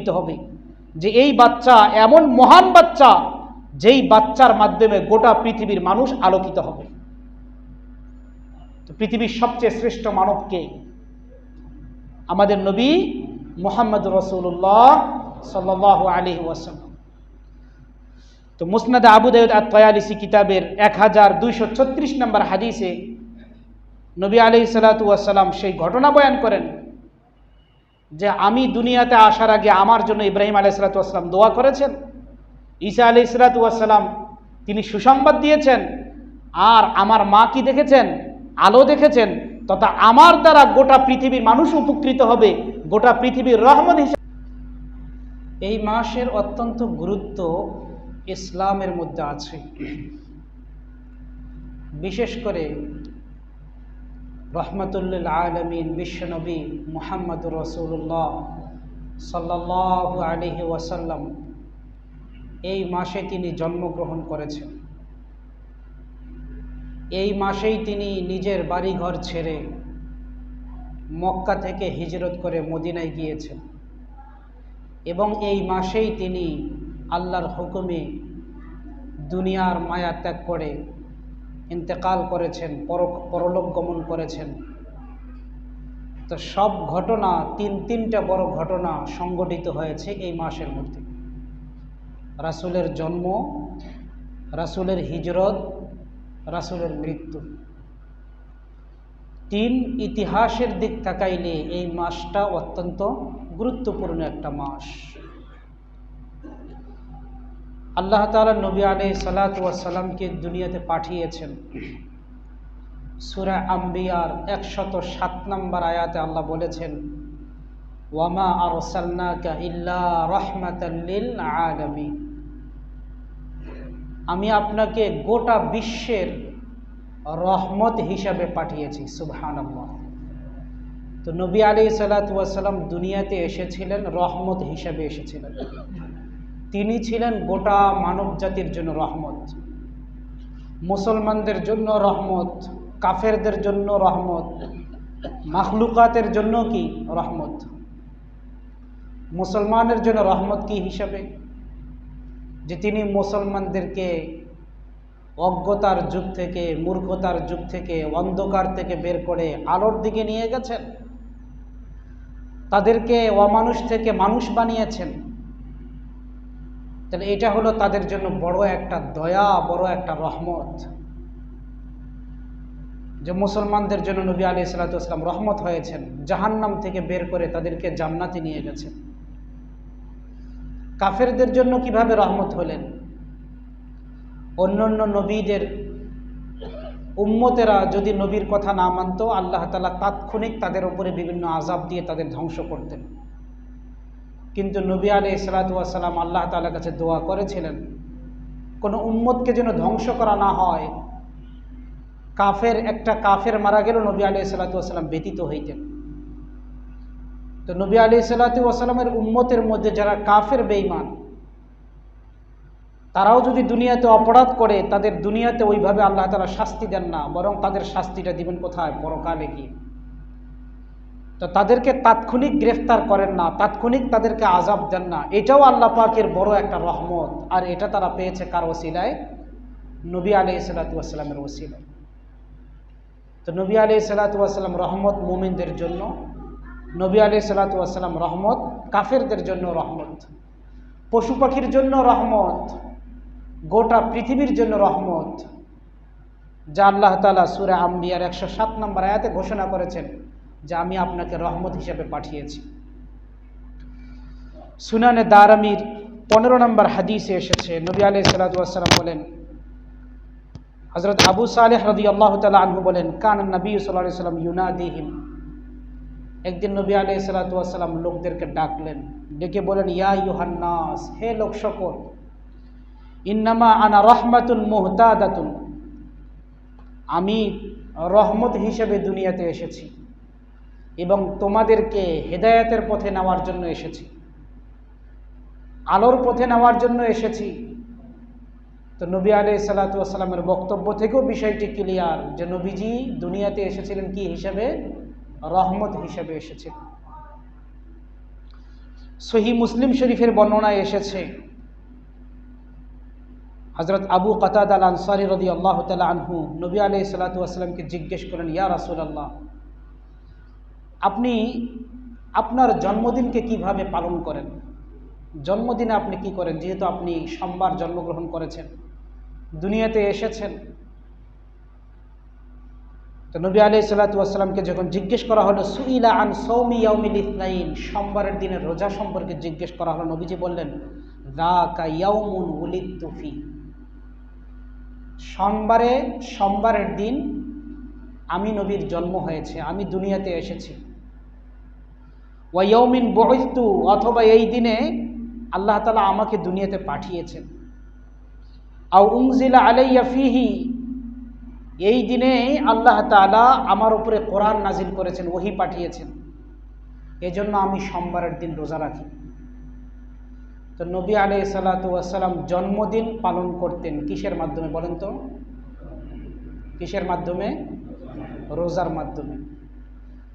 আলোকিত হবে, যে এই বাচ্চা এমন মহান বাচ্চা যেই বাচ্চার মাধ্যমে গোটা পৃথিবীর মানুষ আলোকিত হবে। তো পৃথিবীর সবচেয়ে শ্রেষ্ঠ মানবকে? আমাদের নবী মুহাম্মদ রাসূলুল্লাহ সাল্লাল্লাহু আলাইহি ওয়াসাল্লাম। তো মুসনাদ আবু দাউদ আত-তায়ালিসি কিতাবের 1236 নম্বর হাদিসে নবী আলাইহিস সালাতু ওয়াস সালাম সেই ঘটনা বয়ান করেন যে আমি দুনিয়াতে আসার আগে আমার জন্য ইব্রাহিম আলাইহিস সালাতু ওয়াস সালাম দোয়া করেছেন, ঈসা আলাইহিস সালাতু ওয়াস সালাম তিনি সুসংবাদ দিয়েছেন, আর আমার মা কি দেখেছেন? আলো দেখেছেন। তথা আমার দ্বারা গোটা পৃথিবীর মানুষ উপকৃত হবে, গোটা পৃথিবীর রহমত হিসেবে। এই মাসের অত্যন্ত গুরুত্ব ইসলামের মধ্যে আছে। বিশেষ করে রহমতুল্লিল আলামিন বিশ্বনবী মুহাম্মদুর রাসূলুল্লাহ সাল্লাল্লাহু আলাইহি ওয়াসাল্লাম এই মাসে তিনি জন্মগ্রহণ করেছেন। এই মাসেই তিনি নিজের বাড়িঘর ছেড়ে মক্কা থেকে হিজরত করে মদিনায় গিয়েছেন, এবং এই মাসেই তিনি আল্লাহর হুকুমে দুনিয়ার মায়া ত্যাগ করে ইন্তেকাল করেছেন, পরলোক গমন করেছেন। তো সব ঘটনা তিনটা বড় ঘটনা সংঘটিত হয়েছে এই মাসের মধ্যে। রাসূলের জন্ম, রাসূলের হিজরত, রাসূলের মৃত্যু। ইতিহাসের দিক তাকাইলে এই মাসটা অত্যন্ত গুরুত্বপূর্ণ একটা মাস। আল্লাহ তাআলা নবী আলাইহিস সালাতু ওয়াস সালামকে দুনিয়াতে পাঠিয়েছেন। সূরা আম্বিয়ার 107 নম্বর আয়াতে আল্লাহ বলেছেন, ওয়ামা আরসালনাকা ইল্লা রাহমাতাল লিল আলামিন। আমি আপনাকে গোটা বিশ্বের রহমত হিসাবে পাঠিয়েছি। সুবহানাল্লাহ। তো নবী আলাইহিস সালাতু ওয়াস সালাম দুনিয়াতে এসেছিলেন রহমত হিসাবে এসেছিলেন। তিনি ছিলেন গোটা মানব জাতির জন্য রহমত, মুসলমানদের জন্য রহমত, কাফেরদের জন্য রহমত, মাখলুকাতের জন্য কি রহমত। মুসলমানের জন্য রহমত কি হিসাবে? যে তিনি মুসলমানদেরকে অজ্ঞতার যুগ থেকে, মূর্খতার যুগ থেকে, অন্ধকার থেকে বের করে আলোর দিকে নিয়ে গেছেন, তাদেরকে অমানুষ থেকে মানুষ বানিয়েছেন। তাহলে এটা হলো তাদের জন্য বড় একটা দয়া, বড় একটা রহমত, যে মুসলমানদের জন্য নবী আলাইহিস সালাতু ওয়াস সালাম রহমত হয়েছেন, জাহান্নাম থেকে বের করে তাদেরকে জান্নাতে নিয়ে গেছেন। কাফেরদের জন্য কিভাবে রহমত হলেন? অন্যান্য নবীদের উম্মতেরা যদি নবীর কথা না মানত, আল্লাহ তাআলা তাৎক্ষণিক তাদের উপরে বিভিন্ন আযাব দিয়ে তাদের ধ্বংস করতেন। কিন্তু নবী আলাইহিস সালাতু ওয়াস সালাম আল্লাহ তাআলার কাছে দোয়া করেছিলেন, কোনো উম্মতকে যেন ধ্বংস করা না হয়। একটা কাফের মারা গেল, নবী আলাইহিস সালাতু ওয়াস সালাম ব্যতীত হইতেন। তো নবী আলাইহিস সালাতু ওয়াস সালামের উম্মতের মধ্যে যারা কাফের বেঈমান, তারাও যদি দুনিয়াতে অপরাধ করে, তাদের দুনিয়াতে ওইভাবে আল্লাহ তাআলা শাস্তি দেন না, বরং তাদের শাস্তিটা দিবেন কোথায়? পরকালে গিয়ে। তো তাদেরকে তাৎক্ষণিক গ্রেফতার করেন না, তাৎক্ষণিক তাদেরকে আযাব দেন না। এটাও আল্লাহ পাকের বড় একটা রহমত। আর এটা তারা পেয়েছে কার ওসিলায়? নবী আলাইহিস সালাতু ওয়াস সালামের ওসিলায়। তো নবী আলাইহিস সালাতু ওয়াস সালাম রহমত মুমিনদের জন্য, নবী আলাইহিস সালাতু ওয়াস সালাম রহমত কাফেরদের জন্য রহমত, পশু পাখির জন্য রহমত, গোটা পৃথিবীর জন্য রহমত। যা আল্লাহ তাআলা সূরা আম্বিয়ার 107 নম্বর আয়াতে ঘোষণা করেছেন যে আমি আপনাকে রহমত হিসেবে পাঠিয়েছি। সুনানে দারামির 15 নম্বর হাদিসে এসেছে, নবী আলাইহিস সালাতু ওয়াস সালাম বলেন, হযরত আবু সালেহ রাদিয়াল্লাহু তাআলা আনহু বলেন, কান নবী সাল্লাল্লাহু আলাইহি ওয়াসাল্লাম ইউনাদিহিম। একদিন নবী আলাইহিস সালাতু ওয়াস সালাম লোকদেরকে ডাকলেন, ডেকে বলেন, ইয়া আইয়ুহান নাস, হে লোক সকল, ইন্নামা আনা রাহমাতুন মুহতাদাতুন, আমি রহমত হিসেবে দুনিয়াতে এসেছি এবং তোমাদেরকে হেদায়েতের পথে নেওয়ার জন্য এসেছি, আলোর পথে নেওয়ার জন্য এসেছি। তো নবী আলাইহিস সালাতু ওয়াস সালামের বক্তব্য থেকেও বিষয়টি ক্লিয়ার যে নবীজি দুনিয়াতে এসেছিলেন কি হিসাবে? রহমত হিসাবে এসেছিলেন। সহিহ মুসলিম শরীফের বর্ণনায় এসেছে, হযরত আবু কাতাদা আল আনসারী রাদিয়াল্লাহু তাআলা আনহু নবী আলাইহিস সালাতু ওয়াস সালামকে জিজ্ঞেস করেন, ইয়া রাসূলুল্লাহ, আপনি আপনার জন্মদিনকে কিভাবে পালন করেন? জন্মদিনে আপনি কি করেন, যেহেতু আপনি সোমবার জন্মগ্রহণ করেছেন, দুনিয়াতে এসেছেন? তো নবী আলাইহিস সালাতু ওয়াস সালামকে যখন জিজ্ঞেস করা হলো সুইলা আন সাওমি ইয়াউমিল ইসনাইন, সোমবারের দিনের রোজা সম্পর্কে জিজ্ঞেস করা হলো, নবীজি বললেন, যাকা ইয়াউমুন উলিদতু ফি, সোমবারের দিন আমি নবীর জন্ম হয়েছে, আমি দুনিয়াতে এসেছি। ওয়া ইয়াউমিন বুইসতু, অথবা এই দিনে আল্লাহ তাআলা আমাকে দুনিয়াতে পাঠিয়েছেন। আও উনজিলা আলাইয়া ফিহি, এই দিনে আল্লাহ তাআলা আমার উপরে কোরআন নাজিল করেছেন, ওহী পাঠিয়েছেন, এজন্য আমি সোমবারের দিন রোজা রাখি। তো নবী আলাইহিস সালাতু ওয়াস সালাম জন্মদিন পালন করতেন কিসের মাধ্যমে বলেন তো? কিসের মাধ্যমে? রোজার মাধ্যমে।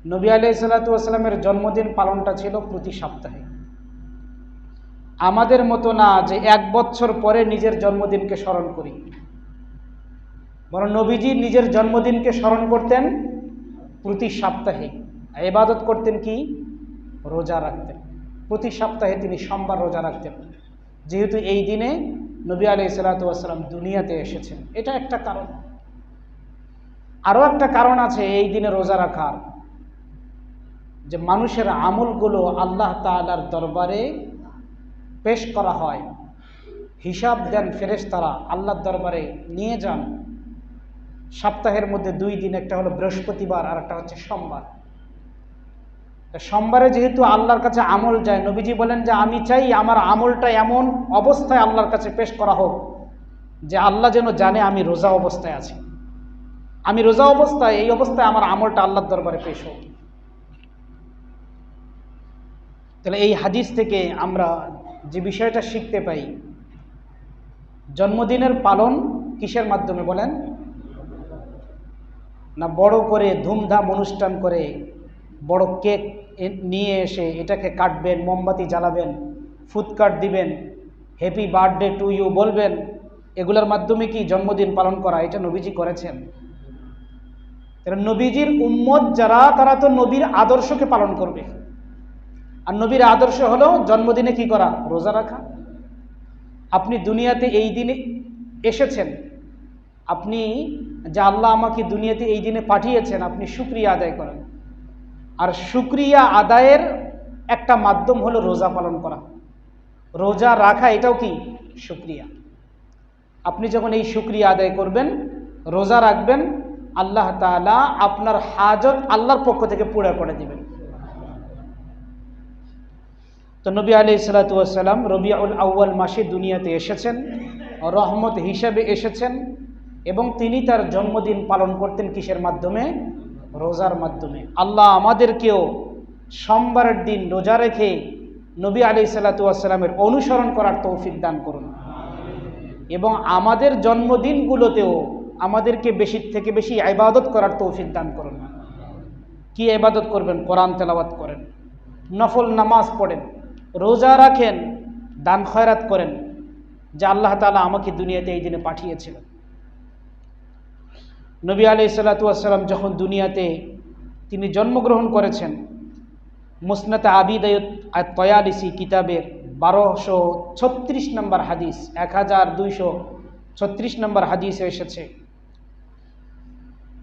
নবী আলাইহিস সালাতু ওয়াস সালামের জন্মদিন পালনটা ছিল প্রতি সপ্তাহে। আমাদের মতো না যে এক বছর পরে নিজের জন্মদিনকে স্মরণ করি, বরং নবীজি নিজের জন্মদিনকে স্মরণ করতেন প্রতি সপ্তাহে। ইবাদত করতেন কি? রোজা রাখতেন। প্রতি সপ্তাহে তিনি সোমবার রোজা রাখতেন, যেহেতু এই দিনে নবী আলাইহিস সালাতু ওয়াস সালাম দুনিয়াতে এসেছেন। এটা একটা কারণ। আরও একটা কারণ আছে এই দিনে রোজা রাখার, যে মানুষের আমলগুলো আল্লাহ তাআলার দরবারে পেশ করা হয়, হিসাব দেন ফেরেশতারা, আল্লাহর দরবারে নিয়ে যান। সপ্তাহের মধ্যে 2 দিন, একটা হলো বৃহস্পতিবার আর একটা হচ্ছে সোমবার। সোমবারে যেহেতু আল্লাহর কাছে আমল যায়, নবীজি বলেন যে আমি চাই আমার আমলটা এমন অবস্থায় আল্লাহর কাছে পেশ করা হোক যে আল্লাহ যেন জানে আমি রোজা অবস্থায় আছি, আমি রোজা অবস্থায়, এই অবস্থায় আমার আমলটা আল্লাহর দরবারে পেশ হোক। তাহলে এই হাদিস থেকে আমরা যে বিষয়টা শিখতে পাই, জন্মদিনের পালন কিসের মাধ্যমে বলেন? না বড় করে ধুমধাম অনুষ্ঠান করে বড় কেক নিয়ে এসে এটাকে কাটবেন, মোমবাতি জ্বালাবেন, ফুটকাট দিবেন, হ্যাপি বার্থডে টু ইউ বলবেন, এগুলোর মাধ্যমে কি জন্মদিন পালন করা? এটা নবীজি করেছেন। তাহলে নবীজির উম্মত যারা, তারা তো নবীর আদর্শকে পালন করবে। আর নবীর আদর্শ হলো জন্মদিনে কি করা? রোজা রাখা। আপনি দুনিয়াতে এই দিনে এসেছেন, আপনি যে আল্লাহ আমাকে দুনিয়াতে এই দিনে পাঠিয়েছেন, আপনি শুকরিয়া আদায় করেন। আর শুকরিয়া আদায়ের একটা মাধ্যম হলো রোজা পালন করা, রোজা রাখা, এটাও কি শুকরিয়া। আপনি যখন এই শুকরিয়া আদায় করবেন, রোজা রাখবেন, আল্লাহ তাআলা আপনার হাজত আল্লাহর পক্ষ থেকে পুরা করে দিবেন। তো নবী আলাইহিস সালাতু ওয়াস সালাম রবিউল আউয়াল মাসে দুনিয়াতে এসেছেন, রহমত হিসেবে এসেছেন, এবং তিনি তার জন্মদিন পালন করতেন কিসের মাধ্যমে? রোজার মাধ্যমে। আল্লাহ আমাদেরকেও সোমবারের দিন রোজা রেখে নবী আলাইহিস সালাতু ওয়াস সালামের অনুসরণ করার তৌফিক দান করুন, এবং আমাদের জন্মদিনগুলোতেও আমাদেরকে বেশি থেকে বেশি ইবাদত করার তৌফিক দান করুন। কি ইবাদত করবেন? কোরআন তেলাওয়াত করেন, নফল নামাজ পড়েন, রোজা রাখেন, দান খয়রাত করেন, যে আল্লাহ তাআলা আমাকে দুনিয়াতে এই দিনে পাঠিয়েছিলেন। নবী আলাইহিস সালাতু ওয়াস সালাম যখন দুনিয়াতে তিনি জন্মগ্রহণ করেছেন, মুসনাদ আবি দাউদ আত-তায়ালিসি কিতাবের 1236 নম্বর হাদিস, 1236 নম্বর হাদিসে এসেছে,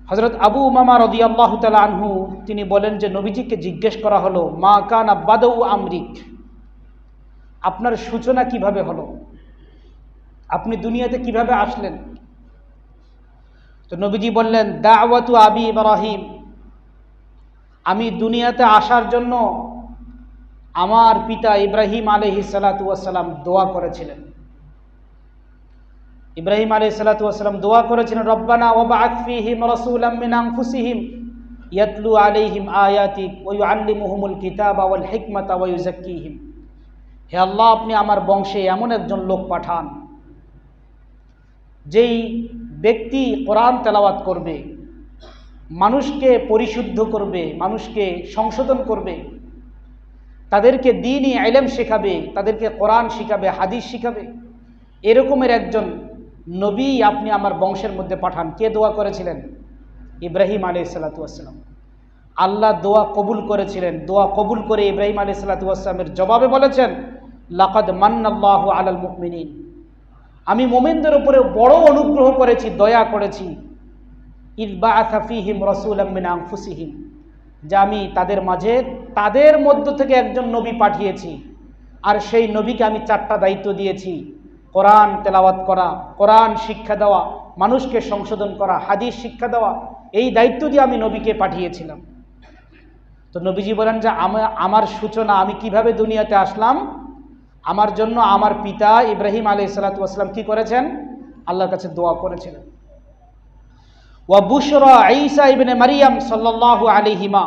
হযরত আবু উমামা রাদিয়াল্লাহু তাআলা আনহু তিনি বলেন যে নবীজিকে জিজ্ঞেস করা হলো, মা কানা বাদাউ আমরিক, আপনার সূচনা কিভাবে হলো, আপনি দুনিয়াতে কিভাবে আসলেন? তো নবীজি বললেন, দাওয়াতু আবি ইব্রাহিম, আমি দুনিয়াতে আসার জন্য আমার পিতা ইব্রাহিম আলাইহিস সালাতু ওয়াস সালাম দোয়া করেছিলেন। ইব্রাহিম আলাইহিস সালাতু ওয়াস সালাম দোয়া করেছিলেন, রব্বানা ওয়াবআথ ফীহিম রাসূলাম মিন আনফুসিহিম ইয়াতলু আলাইহিম আয়াতিক ওয়া ইউআল্লিমুহুমুল কিতাবা ওয়াল হিকমাতা ওয়া ইউযাক্কিহিম, হে আল্লাহ, আপনি আমার বংশে এমন একজন লোক পাঠান যেই ব্যক্তি কোরআন তেলাওয়াত করবে, মানুষকে পরিশুদ্ধ করবে, মানুষকে সংশোধন করবে, তাদেরকে দ্বীনি ইলম শেখাবে, তাদেরকে কোরআন শিখাবে, হাদিস শিখাবে, এরকমের একজন নবী আপনি আমার বংশের মধ্যে পাঠান। কে দোয়া করেছিলেন? ইব্রাহিম আলাইহিস সালাতু ওয়াস সালাম। আল্লাহ দোয়া কবুল করেছিলেন। দোয়া কবুল করে ইব্রাহিম আলাইহিস সালাতু ওয়াস সালামের জবাবে বলেছেন, লাকাদ মান্নাল্লাহু আলাল মুমিনিন, আমি মুমিনদের উপরে বড় অনুগ্রহ করেছি, দয়া করেছি। ইয বাআসা ফীহিম রাসূলাম মিন আনফুসিহিম, যে আমি তাদের মাঝে তাদের মধ্য থেকে একজন নবী পাঠিয়েছি। আর সেই নবীকে আমি 4টা দায়িত্ব দিয়েছি: কোরআন তেলাওয়াত করা, কোরআন শিক্ষা দেওয়া, মানুষকে সংশোধন করা, হাদিস শিক্ষা দেওয়া। এই দায়িত্ব দিয়ে আমি নবীকে পাঠিয়েছিলাম। তো নবীজি বলেন যে আমার সূচনা, আমি কিভাবে দুনিয়াতে আসলাম, আমার জন্য আমার পিতা ইব্রাহিম আলাইহিস সালাতু ওয়াস সালাম কি করেছেন? আল্লাহর কাছে দোয়া করেছিলেন। ওয়া বুশরা ঈসা ইবনে মারইয়াম সাল্লাল্লাহু আলাইহিমা,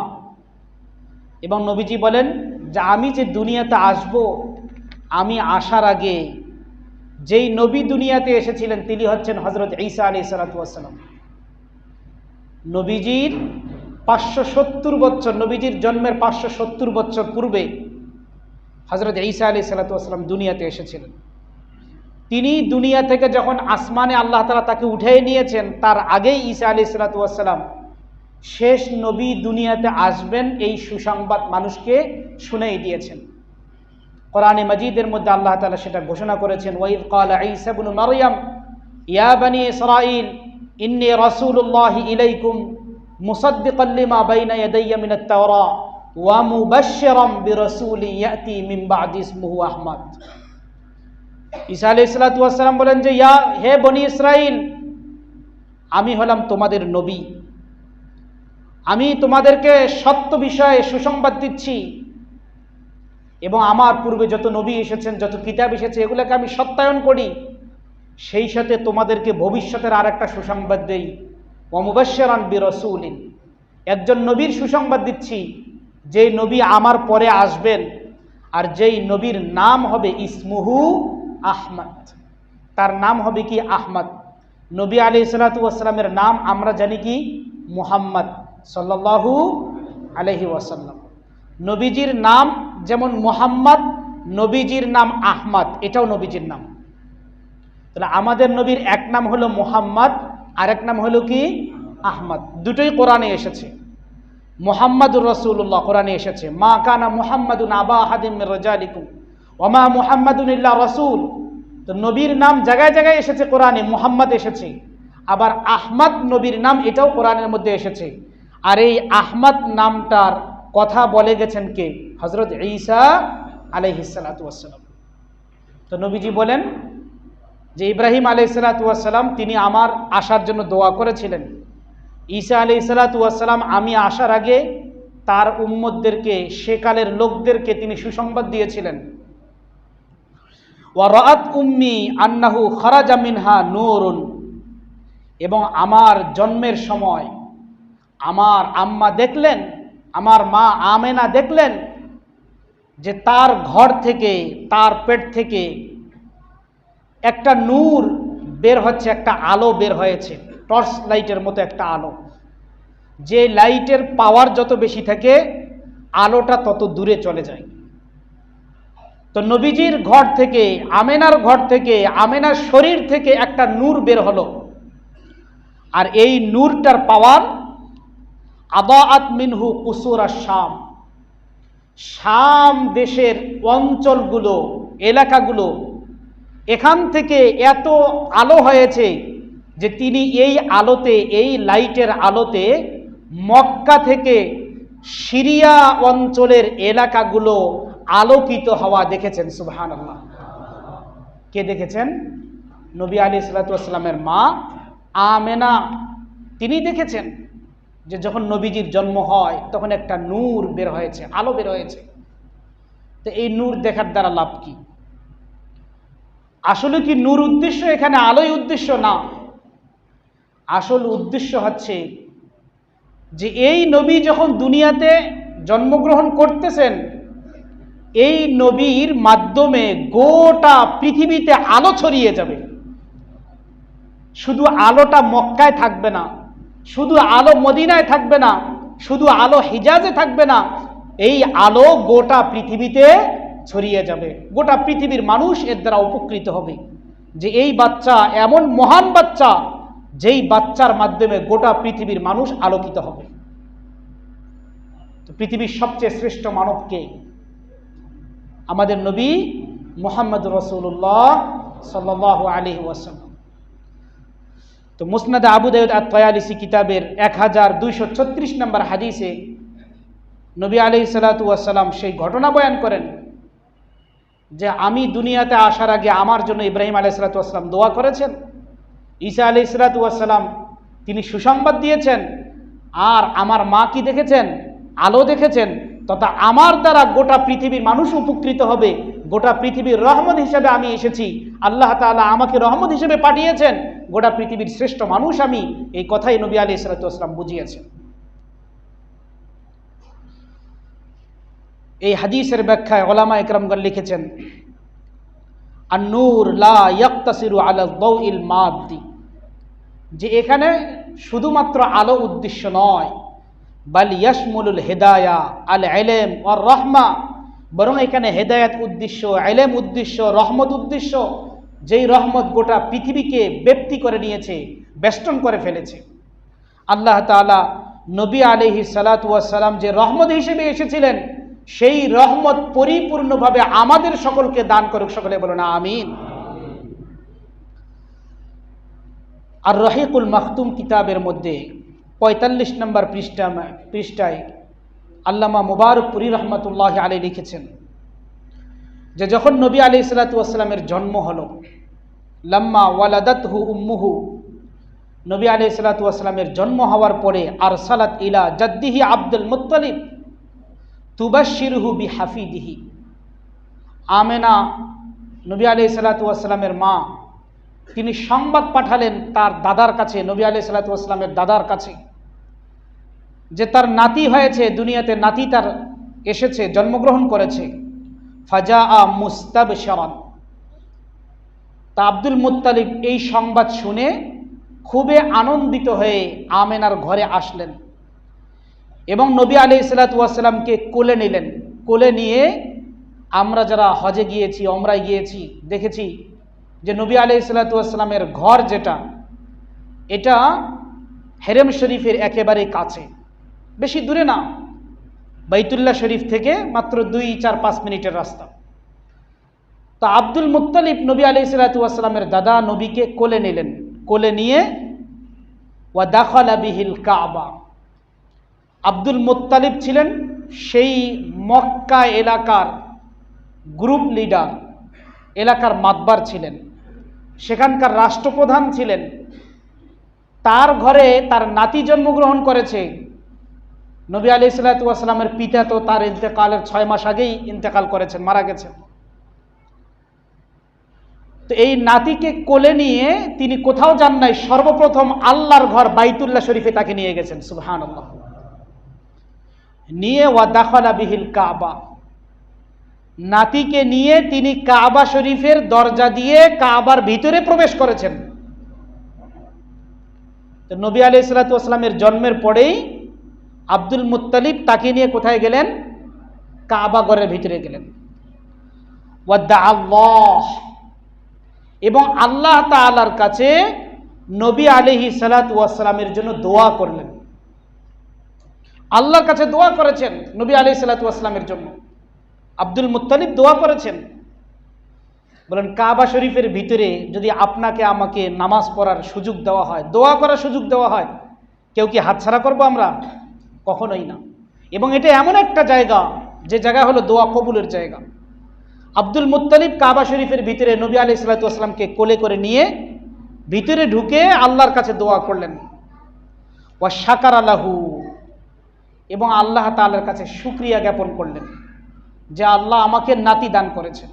এবং নবীজি বলেন যে আমি যে দুনিয়াতে আসব, আমি আসার আগে যেই নবী দুনিয়াতে এসেছিলেন তিনি হচ্ছেন হযরত ঈসা আলাইহিস সালাতু ওয়াস সালাম। নবীজির 570 বছর, নবীজির জন্মের 570 বছর পূর্বে হযরত ঈসা আলাইহিস সালাতু ওয়াস সালাম দুনিয়াতে এসেছিলেন। তিনি দুনিয়া থেকে যখন আসমানে আল্লাহ তাআলা তাকে উঠিয়ে নিয়েছেন, তার আগেই ঈসা আলাইহিস সালাতু ওয়াস সালাম শেষ নবী দুনিয়াতে আসবেন এই সুসংবাদ মানুষকে শুনিয়ে দিয়েছেন। কোরআনে মাজিদের মধ্যে আল্লাহ তাআলা সেটা ঘোষণা করেছেন, ওয়াইদ ক্বালা ঈসা ইবনু মারইয়াম ইয়া বনি ইসরাঈল ইন্নী রাসূলুল্লাহি ইলাইকুম মুসাদ্দিকান লিমা বাইনা ইয়াদাইয়া মিনাত তাওরা ওয়া মুবাশশিরাম বিরাসূলিন ইয়াতি মিন বা'দি ইসমুহু আহমদ। ঈসা আলাইহিস সালাতু ওয়াস সালাম বলেন যে হে বনি ইসরাঈল, আমি হলাম তোমাদের নবী, আমি তোমাদেরকে সত্য বিষয়ে সুসংবাদ দিচ্ছি, এবং আমার পূর্বে যত নবী এসেছেন, যত কিতাব এসেছে, এগুলোকে আমি সত্যায়ন করি। সেই সাথে তোমাদেরকে ভবিষ্যতের আর একটা সুসংবাদ দেই, ওয়া মুবাশশিরান বিরাসূলিন, একজন নবীর সুসংবাদ দিচ্ছি, যেই নবী আমার পরে আসবেন, আর যেই নবীর নাম হবে ইসমুহু আহমদ, তার নাম হবে কি? আহমদ। নবী আলাইহিস সালাতু ওয়াস সালামের নাম আমরা জানি কি? মুহাম্মদ সাল্লাল্লাহু আলাইহি ওয়াসাল্লাম। নবীজির নাম যেমন মুহাম্মদ, নবীজির নাম আহমদ, এটাও নবীজির নাম। তাহলে আমাদের নবীর এক নাম হলো মুহাম্মদ, আর এক নাম হলো কি? আহমদ। দুটোই কোরআনে এসেছে। মুহাম্মাদুর রাসূলুল্লাহ কোরআনে এসেছে, মা কানা মুহাম্মাদুন আবা আহাদিম মির রিজালিকুম ওয়া মা মুহাম্মাদুন ইল্লা রাসূল। তো নবীর নাম জায়গায় জায়গায় এসেছে কোরআনে, মুহাম্মদ এসেছে, আবার আহমদ নবীর নাম, এটাও কোরআনের মধ্যে এসেছে। আর এই আহমদ নামটার কথা বলে গেছেন কে? হযরত ঈসা আলাইহিস সালাতু ওয়াস সালাম। তো নবীজি বলেন যে ইব্রাহিম আলাইহিস সালাতু ওয়াস সালাম তিনি আমার আসার জন্য দোয়া করেছিলেন। ঈসা আলাইহিস সালাতু ওয়াস সালাম আমি আসার আগে তার উম্মতদেরকে, সেকালের লোকদেরকে তিনি সুসংবাদ দিয়েছিলেন। ওয়া রাআত উম্মি আন্নাহু খারাজা মিনহা নূরুন, এবং আমার জন্মের সময় আমার আম্মা দেখলেন, আমার মা আমেনা দেখলেন যে তার ঘর থেকে, তার পেট থেকে একটা নূর বের হচ্ছে, একটা আলো বের হয়েছে, টর্চ লাইটের মতো একটা আলো। যে লাইটের পাওয়ার যত বেশি থাকে, আলোটা তত দূরে চলে যায়। তো নবীজির ঘর থেকে, আমেনার ঘর থেকে, আমেনার শরীর থেকে একটা নূর বের হলো, আর এই নূরটার পাওয়ার আদাআত মিনহু কুসুরা শাম, শাম দেশের অঞ্চলগুলো, এলাকাগুলো, এখান থেকে এত আলো হয়েছে যে তিনি এই আলোতে, এই লাইটের আলোতে মক্কা থেকে সিরিয়া অঞ্চলের এলাকাগুলো আলোকিত হওয়া দেখেছেন। সুবহানাল্লাহ। কে দেখেছেন? নবী আলাইহিস সালাতু ওয়াস সালামের মা আমেনা তিনি দেখেছেন যে যখন নবীজির জন্ম হয় তখন একটা নূর বের হয়েছে, আলো বের হয়েছে। তো এই নূর দেখার দ্বারা লাভ কি? আসলে কি নূর উদ্দেশ্য? এখানে আলোই উদ্দেশ্য না। আসল উদ্দেশ্য হচ্ছে যে এই নবী যখন দুনিয়াতে জন্মগ্রহণ করতেছেন, এই নবীর মাধ্যমে গোটা পৃথিবীতে আলো ছড়িয়ে যাবে। শুধু আলোটা মক্কায় থাকবে না, শুধু আলো মদিনায় থাকবে না, শুধু আলো হিজাজে থাকবে না, এই আলো গোটা পৃথিবীতে ছড়িয়ে যাবে, গোটা পৃথিবীর মানুষ এর দ্বারা উপকৃত হবে। যে এই বাচ্চা এমন মহান বাচ্চা, যেই বাচ্চার মাধ্যমে গোটা পৃথিবীর মানুষ আলোকিত হবে। তো পৃথিবীর সবচেয়ে শ্রেষ্ঠ মানবকে? আমাদের নবী মুহাম্মদ রাসূলুল্লাহ সাল্লাল্লাহু আলাইহি ওয়াসাল্লাম। তো মুসনাদে আবু দাউদ আত-তায়ালিসি কিতাবের 1236 নম্বর হাদিসে নবী আলাইহিস সালাতু ওয়াস সালাম সেই ঘটনা বয়ান করেন যে আমি দুনিয়াতে আসার আগে আমার জন্য ইব্রাহিম আলাইহিস সালাতু ওয়াস সালাম দোয়া করেছেন, ঈসা আলাইহিস সালাতু ওয়াস সালাম তিনি সুসংবাদ দিয়েছেন, আর আমার মা কি দেখেছেন? আলো দেখেছেন। তথা আমার দ্বারা গোটা পৃথিবীর মানুষ উপকৃত হবে, গোটা পৃথিবীর রহমত হিসেবে আমি এসেছি, আল্লাহ তাআলা আমাকে রহমত হিসেবে পাঠিয়েছেন, গোটা পৃথিবীর শ্রেষ্ঠ মানুষ আমি, এই কথাই নবী আলাইহিস সালাতু ওয়াস সালাম বুঝিয়েছেন। এই হাদিসের ব্যাখ্যায় উলামা ইকরামগণ লিখেছেন, আন-নূর লা ইয়াক্তাসিরু আলা দাউইল মাদ্দি, যে এখানে শুধুমাত্র আলো উদ্দেশ্য নয়, বাল ইয়াশমুলুল হিদায়া আল ইলম ওয়ার রাহমা, বরং এখানে হেদায়েত উদ্দেশ্য, ইলম উদ্দেশ্য, রহমত উদ্দেশ্য, যেই রহমত গোটা পৃথিবীকে ব্যাপ্তি করে নিয়েছে, বেষ্টন করে ফেলেছে। আল্লাহ তাআলা নবী আলাইহিস সালাতু ওয়াস সালাম যে রহমত হিসেবে এসেছিলেন, সেই রহমত পরিপূর্ণভাবে আমাদের সকলকে দান করুক। সকলে বলুন আমিন। আর রহিকুল মাখতুম কিতাবের মধ্যে 45 নম্বর পৃষ্ঠায় আল্লামা মুবারকপুরী রহমতুল্লাহ আলাইহি লিখেছেন যে যখন নবী আলাইহিস সালাতু ওয়াস সালামের জন্ম হলো, লাম্মা ওয়ালাদাতহু উম্মুহু, নবী আলাইহিস সালাতু ওয়াস সালামের জন্ম হওয়ার পরে আরসালাত ইলা জাদ্দিহি আব্দুল মুত্তালিব তুবাশশিরুহু বিহাফিদিহি, আমেনা নবী আলাইহিস সালাতু ওয়াস সালামের মা, তিনি সংবাদ পাঠালেন তার দাদার কাছে, নবী আলাইহিস সালাতু ওয়াস সালামের দাদার কাছে, যে তার নাতি হয়েছে, দুনিয়াতে নাতি তার এসেছে, জন্মগ্রহণ করেছে। ফাজাআ মুস্তাবশিরান, তা আব্দুল মুত্তালিব এই সংবাদ শুনে খুবই আনন্দিত হয়ে আমেনার ঘরে আসলেন এবং নবী আলাইহিস সালাতু ওয়াস সালামকে কোলে নিলেন। কোলে নিয়ে আমরা যারা হজে গিয়েছি, ওমরায় গিয়েছি, দেখেছি যে নবী আলাইহিস সালাতু ওয়াস সালামের ঘর যেটা, এটা হেরেম শরীফের একেবারে কাছে, বেশি দূরে না, বাইতুল্লাহ শরীফ থেকে মাত্র 2-4-5 মিনিটের রাস্তা। তো আব্দুল মুত্তালিব নবী আলাইহিস সালাতু ওয়াস সালামের দাদা নবীকে কোলে নিলেন, কোলে নিয়ে ওয়া দাখালা বিহিল কাবা, আব্দুল মুত্তালিব ছিলেন সেই মক্কা এলাকার গ্রুপ লিডার, এলাকার মাতবার ছিলেন, সেখানকার রাষ্ট্রপ্রধান ছিলেন। তার ঘরে তার নাতি জন্মগ্রহণ করেছে। নবী আলাইহিস সালাতু ওয়াস সালামের পিতা তো তার ইন্তেকালের 6 মাস আগেই ইন্তেকাল করেছেন, মারা গেছেন। তো এই নাতিকে কোলে নিয়ে তিনি কোথাও যান নাই, সর্বপ্রথম আল্লাহর ঘর বাইতুল্লাহ শরীফে তাকে নিয়ে গেছেন। সুবহানাল্লাহ। নিয়ে ওয়া দাখালা বিহিল কাবা, নাতিকে নিয়ে তিনি কাবা শরীফের দরজা দিয়ে কাবার ভিতরে প্রবেশ করেছেন। তো নবী আলাইহিস সালাতু ওয়াস সালামের জন্মের পরেই আব্দুল মুত্তালিব তাকে নিয়ে কোথায় গেলেন? কাবা ঘরের ভিতরে গেলেন। ওয়াদা আল্লাহ, এবং আল্লাহ তাআলার কাছে নবী আলাইহিস সালাতু ওয়াস সালামের জন্য দোয়া করলেন। আল্লাহর কাছে দোয়া করেছেন নবী আলাইহিস সালাতু ওয়াস সালামের জন্য। আব্দুল মুত্তালিব দোয়া করেছেন, বলেন কাবা শরীফের ভিতরে যদি আপনাকে আমাকে নামাজ পড়ার সুযোগ দেওয়া হয়, দোয়া করার সুযোগ দেওয়া হয়, কেউ কি হাতছাড়া করবো আমরা? কখনোই না। এবং এটা এমন একটা জায়গা, যে জায়গা হলো দোয়া কবুলের জায়গা। আব্দুল মুত্তালিব কাবা শরীফের ভিতরে নবী আলাইহিস সালাতু ওয়াস সালামকে কোলে করে নিয়ে ভিতরে ঢুকে আল্লাহর কাছে দোয়া করলেন। ওয়া শাকারা লাহু, এবং আল্লাহ তাআলার কাছে শুকরিয়া জ্ঞাপন করলেন যে আল্লাহ আমাকে নাতি দান করেছেন।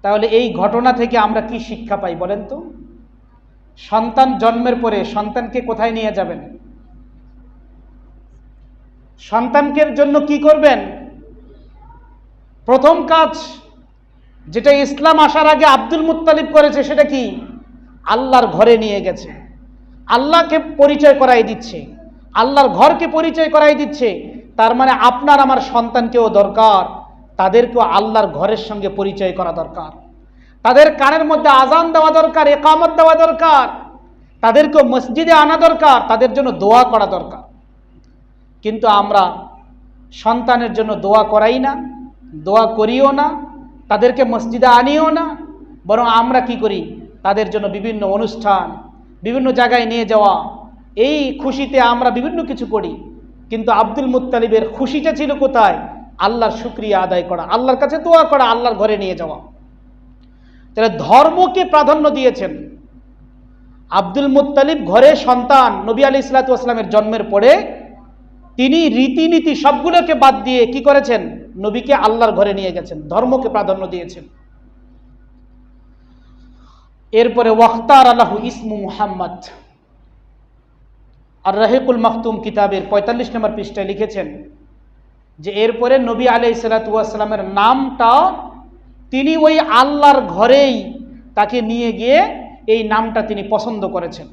তাহলে এই ঘটনা থেকে আমরা কি শিক্ষা পাই বলেন তো? সন্তান জন্মের পরে সন্তানকে কোথায় নিয়ে যাবেন? সন্তানকে জন্য কি করবেন? প্রথম কাজ যেটা ইসলাম আসার আগে আব্দুল মুত্তালিব করেছে, সেটা কি? আল্লাহর ঘরে নিয়ে গেছে, আল্লাহকে পরিচয় করাই দিচ্ছে, আল্লাহর ঘরকে পরিচয় করাই দিচ্ছে। তার মানে আপনার আমার সন্তানকেও দরকার, তাদেরকেও আল্লাহর ঘরের সঙ্গে পরিচয় করা দরকার, তাদের কানের মধ্যে আজান দেওয়া দরকার, ইকামত দেওয়া দরকার, তাদেরকেও মসজিদে আনা দরকার, তাদের জন্য দোয়া করা দরকার। কিন্তু আমরা সন্তানের জন্য দোয়া করাই না, দোয়া করিও না, তাদেরকে মসজিদে আনিও না, বরং আমরা কি করি, তাদের জন্য বিভিন্ন অনুষ্ঠান, বিভিন্ন জায়গায় নিয়ে যাওয়া, এই খুশিতে আমরা বিভিন্ন কিছু করি। কিন্তু আব্দুল মুত্তালিবের খুশিটা ছিল কোথায়? আল্লাহর শুকরিয়া আদায় করা, আল্লাহর কাছে দোয়া করা, আল্লাহর ঘরে নিয়ে যাওয়া। তাহলে ধর্মকে প্রাধান্য দিয়েছেন। আব্দুল মুত্তালিব ঘরে সন্তান নবী আলাইহিস সালাতু ওয়াস সালামের জন্মের পরে তিনি রীতিনীতি সবগুলোকে বাদ দিয়ে কি করেছেন? নবীকে আল্লাহর ঘরে নিয়ে গেছেন, ধর্মকে প্রাধান্য দিয়েছেন। এরপরে ওয়াখতার আলাহু ইসমু মুহাম্মদ, আর রাহিকুল মাখতুম কিতাবের 45 নম্বর পৃষ্ঠায় লিখেছেন যে এরপরে নবী আলাইহিস সালাতু ওয়াস সালামের নামটা তিনি ওই আল্লাহর ঘরেই তাকে নিয়ে গিয়ে এই নামটা তিনি পছন্দ করেছেন।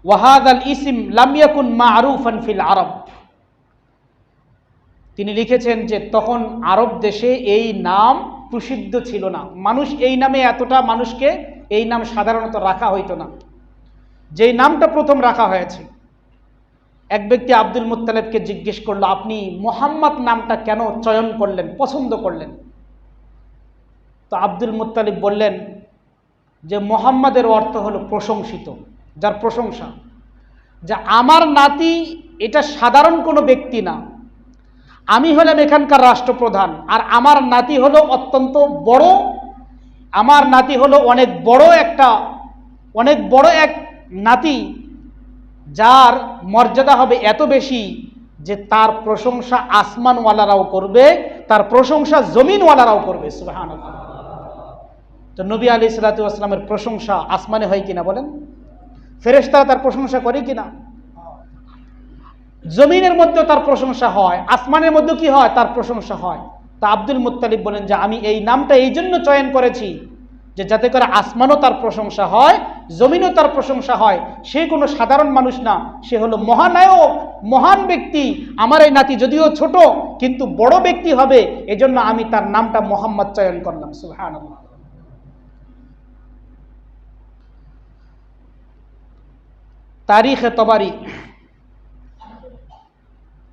ওয়াহাদাল ইসিম লাম ইয়াকুন মা'রুফান ফিল আরব, তিনি লিখেছেন যে তখন আরব দেশে এই নাম প্রসিদ্ধ ছিল না, মানুষ এই নামে এতটা, মানুষকে এই নাম সাধারণত রাখা হইতো না। যেই নামটা প্রথম রাখা হয়েছে, এক ব্যক্তি আব্দুল মুত্তালিবকে জিজ্ঞেস করলো, আপনি মুহাম্মদ নামটা কেন চয়ন করলেন, পছন্দ করলেন? তো আব্দুল মুত্তালিব বললেন যে মুহাম্মাদের অর্থ হলো প্রশংসিত, যার প্রশংসা। যে আমার নাতি এটা সাধারণ কোনো ব্যক্তি না, আমি হলাম এখানকার রাষ্ট্রপ্রধান, আর আমার নাতি হলো অত্যন্ত বড়, আমার নাতি হলো অনেক বড় এক নাতি, যার মর্যাদা হবে এত বেশি যে তার প্রশংসা আসমানওয়ালারাও করবে, তার প্রশংসা জমিনওয়ালারাও করবে। সুবহানাল্লাহ। তো নবী আলাইহিস সালাতু ওয়াস সালামের প্রশংসা আসমানে হয় কিনা বলেন? ফেরেশতারা তার প্রশংসা করে কিনা? জমিনের মধ্যে তার প্রশংসা হয়, আসমানের মধ্যে কি হয়? তার প্রশংসা হয়। তা আব্দুল মুত্তালিব বলেন যে আমি এই নামটা এই জন্য চয়ন করেছি যে যাতে করে আসমানও তার প্রশংসা হয়, জমিনও তার প্রশংসা হয়। সে কোনো সাধারণ মানুষ না, সে হলো মহানায়ক, মহান ব্যক্তি। আমার এই নাতি যদিও ছোট কিন্তু বড় ব্যক্তি হবে, এজন্য আমি তার নামটা মুহাম্মদ চয়ন করলাম। সুবহানাল্লাহ।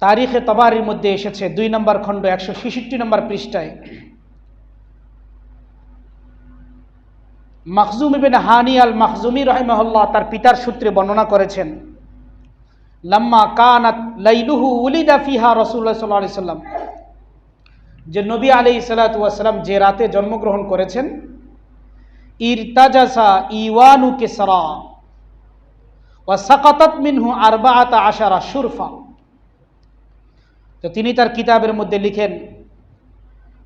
তারিখে তবারির মধ্যে এসেছে 2 নম্বর খণ্ড 166 নম্বর পৃষ্ঠায়, মাখজুম ইবনে হানি আল মাখজুমি রাহিমাহুল্লাহ তার পিতার সূত্রে বর্ণনা করেছেন, লাম্মা কানাত লাইলুহু উলিদা ফিহা রাসূলুল্লাহ সাল্লাল্লাহু আলাইহি সাল্লাম, যে নবী আলাইহিস সালাতু ওয়াস সালাম যে রাতে জন্মগ্রহণ করেছেন, ইরতাজাসা ইওয়ানু কিসরা ওয়া সাকাতাত মিনহু 14 শুরফা। তো তিনি তার কিতাবের মধ্যে লিখেন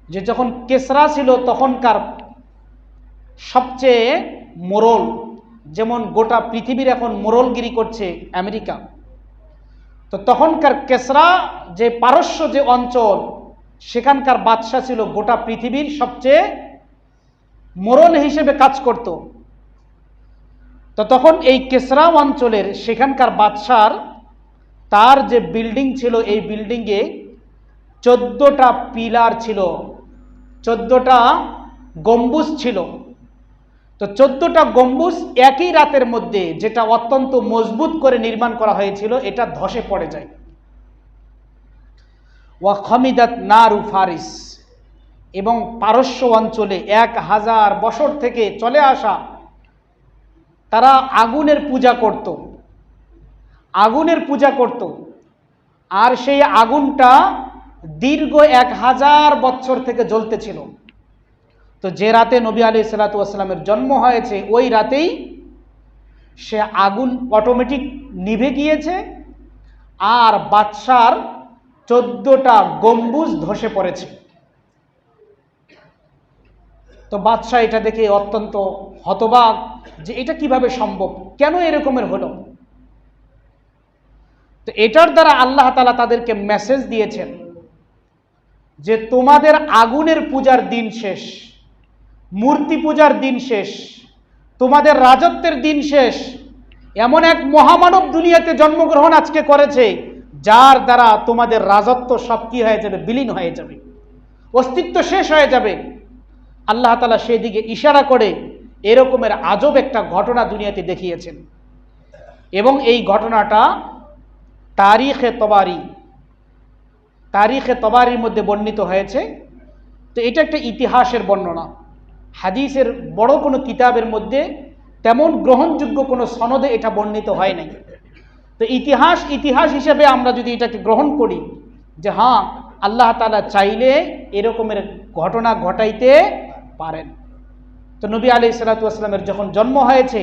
যে যখন কেসরা ছিল তখনকার সবচেয়ে মোরল, যেমন গোটা পৃথিবীর এখন মোরলগিরি করছে আমেরিকা, তো তখনকার কেসরা যে পারস্য যে অঞ্চল, সেখানকার বাদশা ছিল গোটা পৃথিবীর সবচেয়ে মোরল হিসেবে কাজ করত। তো তখন এই কেসরা অঞ্চলের সেখানকার বাদশার তার যে বিল্ডিং ছিল, এই বিল্ডিংয়ে 14টা পিলার ছিল, 14টা গম্বুজ ছিল। তো 14টা গম্বুজ একই রাতের মধ্যে, যেটা অত্যন্ত মজবুত করে নির্মাণ করা হয়েছিল, এটা ধসে পড়ে যায়। ওয়া খামিদাত নারু ফারিস, এবং পারস্য অঞ্চলে 1000 বছর থেকে চলে আসা তারা আগুনের পূজা করত, আর সেই আগুনটা দীর্ঘ 1000 বছর থেকে জ্বলতেছিল। তো যে রাতে নবী আলাইহিস সালাতু ওয়াস সালামের জন্ম হয়েছে, ওই রাতেই সে আগুন অটোমেটিক নিভে গিয়েছে, আর বাদশার 14টা গম্বুজ ধসে পড়েছে। তো বাদশাহ এটা দেখে অত্যন্ত হতবাক যে এটা কিভাবে সম্ভব, কেন এরকমের হলো। তো এটার দ্বারা আল্লাহ তাআলা তাদেরকে মেসেজ দিয়েছেন যে তোমাদের আগুনের পূজার দিন শেষ, মূর্তি পূজার দিন শেষ, তোমাদের রাজত্বের দিন শেষ। এমন এক মহামানব দুনিয়াতে জন্মগ্রহণ আজকে করেছে, যার দ্বারা তোমাদের রাজত্ব সব কি হয়ে যাবে, বিলীন হয়ে যাবে, অস্তিত্ব শেষ হয়ে যাবে। আল্লাহ তাআলা সেদিকে ইশারা করে এরকমের আজব একটা ঘটনা দুনিয়াতে দেখিয়েছেন। এবং এই ঘটনাটা তারিখে তবারির মধ্যে বর্ণিত হয়েছে। তো এটা একটা ইতিহাসের বর্ণনা, হাদিসের বড় কোনো কিতাবের মধ্যে তেমন গ্রহণযোগ্য কোনো সনদে এটা বর্ণিত হয় নাই। তো ইতিহাস হিসেবে আমরা যদি এটাকে গ্রহণ করি যে হ্যাঁ, আল্লাহ তাআলা চাইলে এরকমের ঘটনা ঘটাইতে পারেন। তো নবী আলাইহিস সালাতু ওয়াস সালামের যখন জন্ম হয়েছে,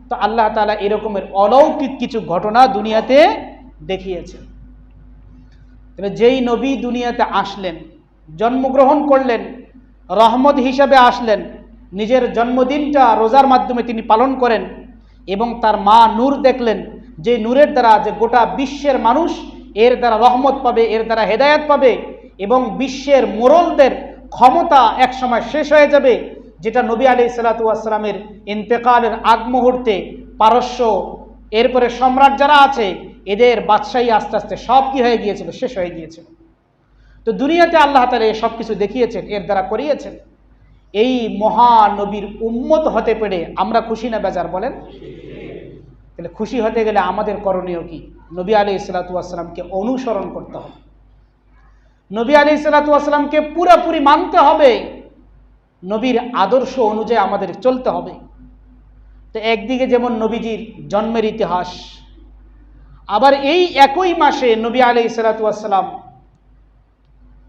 তো আল্লাহ তাআলা এরকমের অলৌকিক কিছু ঘটনা দুনিয়াতে দেখিয়েছেন। তাহলে যেই নবী দুনিয়াতে আসলেন, জন্মগ্রহণ করলেন, রহমত হিসাবে আসলেন, নিজের জন্মদিনটা রোজার মাধ্যমে তিনি পালন করেন এবং তার মা নূর দেখলেন, যে নূরের দ্বারা যে গোটা বিশ্বের মানুষ এর দ্বারা রহমত পাবে, এর দ্বারা হেদায়েত পাবে এবং বিশ্বের মোড়লদের ক্ষমতা এক সময় শেষ হয়ে যাবে, যেটা নবী আলাইহিস সালাতু ওয়াস সালামের ইন্তেকালের আগ মুহূর্তে পারস্য, এরপরে সম্রাট যারা আছে, এদের বাদশাহী আস্তে আস্তে সব কি হয়ে গিয়েছিল, শেষ হয়ে গিয়েছিল। তো দুনিয়াতে আল্লাহ তাআলা সব কিছু দেখিয়েছেন, এর দ্বারা করিয়েছেন। এই মহানবীর উম্মত হতে পেরে আমরা খুশি না বেজার বলেন? তাহলে খুশি হতে গেলে আমাদের করণীয় কি? নবী আলাইহিস সালাতু ওয়াস সালামকে অনুসরণ করতে হবে, নবী আলাইহিস সালাতু ওয়াস সালামকে পুরোপুরি মানতে হবে, নবীর আদর্শ অনুযায়ী আমাদের চলতে হবে। তো একদিকে যেমন নবীজির জন্মের ইতিহাস, আবার এই একই মাসে নবী আলাইহিস সালাতু ওয়াস সালাম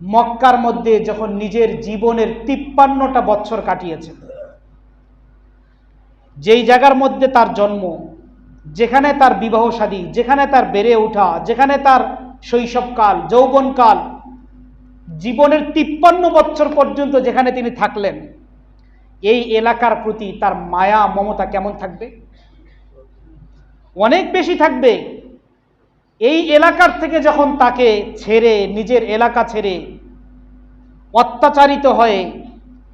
মক্কার মধ্যে যখন নিজের জীবনের 53টা বছর কাটিয়েছেন, যেই জায়গার মধ্যে তার জন্ম, যেখানে তার বিবাহ শাদী, যেখানে তার বেড়ে ওঠা, যেখানে তার শৈশবকাল, যৌবনকাল, জীবনের 53 বছর পর্যন্ত যেখানে তিনি থাকলেন, এই এলাকার প্রতি তার মায়া মমতা কেমন থাকবে? অনেক বেশি থাকবে। এই এলাকার থেকে যখন তাকে ছেড়ে, নিজের এলাকা ছেড়ে, অত্যাচারিত হয়ে,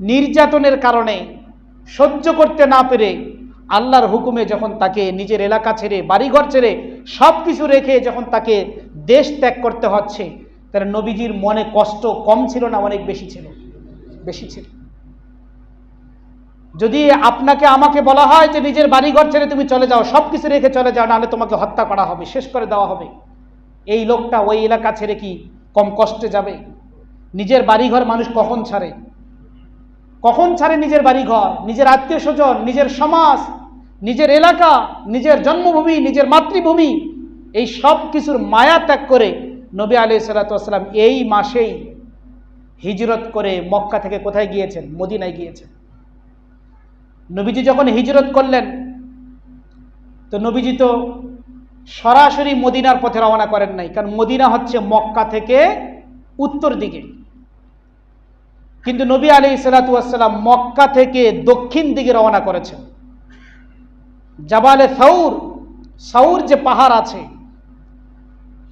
নির্যাতনের কারণে সহ্য করতে না পেরে আল্লাহর হুকুমে যখন তাকে নিজের এলাকা ছেড়ে, বাড়িঘর ছেড়ে, সব কিছু রেখে যখন তাকে দেশ ত্যাগ করতে হচ্ছে, তাহলে নবীজির মনে কষ্ট কম ছিল না, অনেক বেশি ছিল? বেশি ছিল। যদি আপনাকে আমাকে বলা হয় যে নিজের বাড়িঘর ছেড়ে তুমি চলে যাও, সব কিছু রেখে চলে যাও, নাহলে তোমাকে হত্যা করা হবে, শেষ করে দেওয়া হবে, এই লোকটা ওই এলাকা ছেড়ে কি কম কষ্টে যাবে? নিজের বাড়িঘর মানুষ কখন ছাড়ে? কখন ছাড়ে নিজের বাড়িঘর, নিজের আত্মীয় স্বজন, নিজের সমাজ, নিজের এলাকা, নিজের জন্মভূমি, নিজের মাতৃভূমি, এই সব কিছুর মায়া ত্যাগ করে নবী আলাইহিস সালাতু ওয়াস সালাম এই মাসেই হিজরত করে মক্কা থেকে কোথায় গিয়েছেন? মদিনায় গিয়েছেন। নবীজি যখন হিজরত করলেন, তো নবীজি তো সরাসরি মদিনার পথে রওনা করেন নাই, কারণ মদিনা হচ্ছে মক্কা থেকে উত্তর দিকে। কিন্তু নবী আলাইহিস সালাতু ওয়াস সালাম মক্কা থেকে দক্ষিণ দিকে রওনা করেছেন। জাবালে সাউর যে পাহাড় আছে,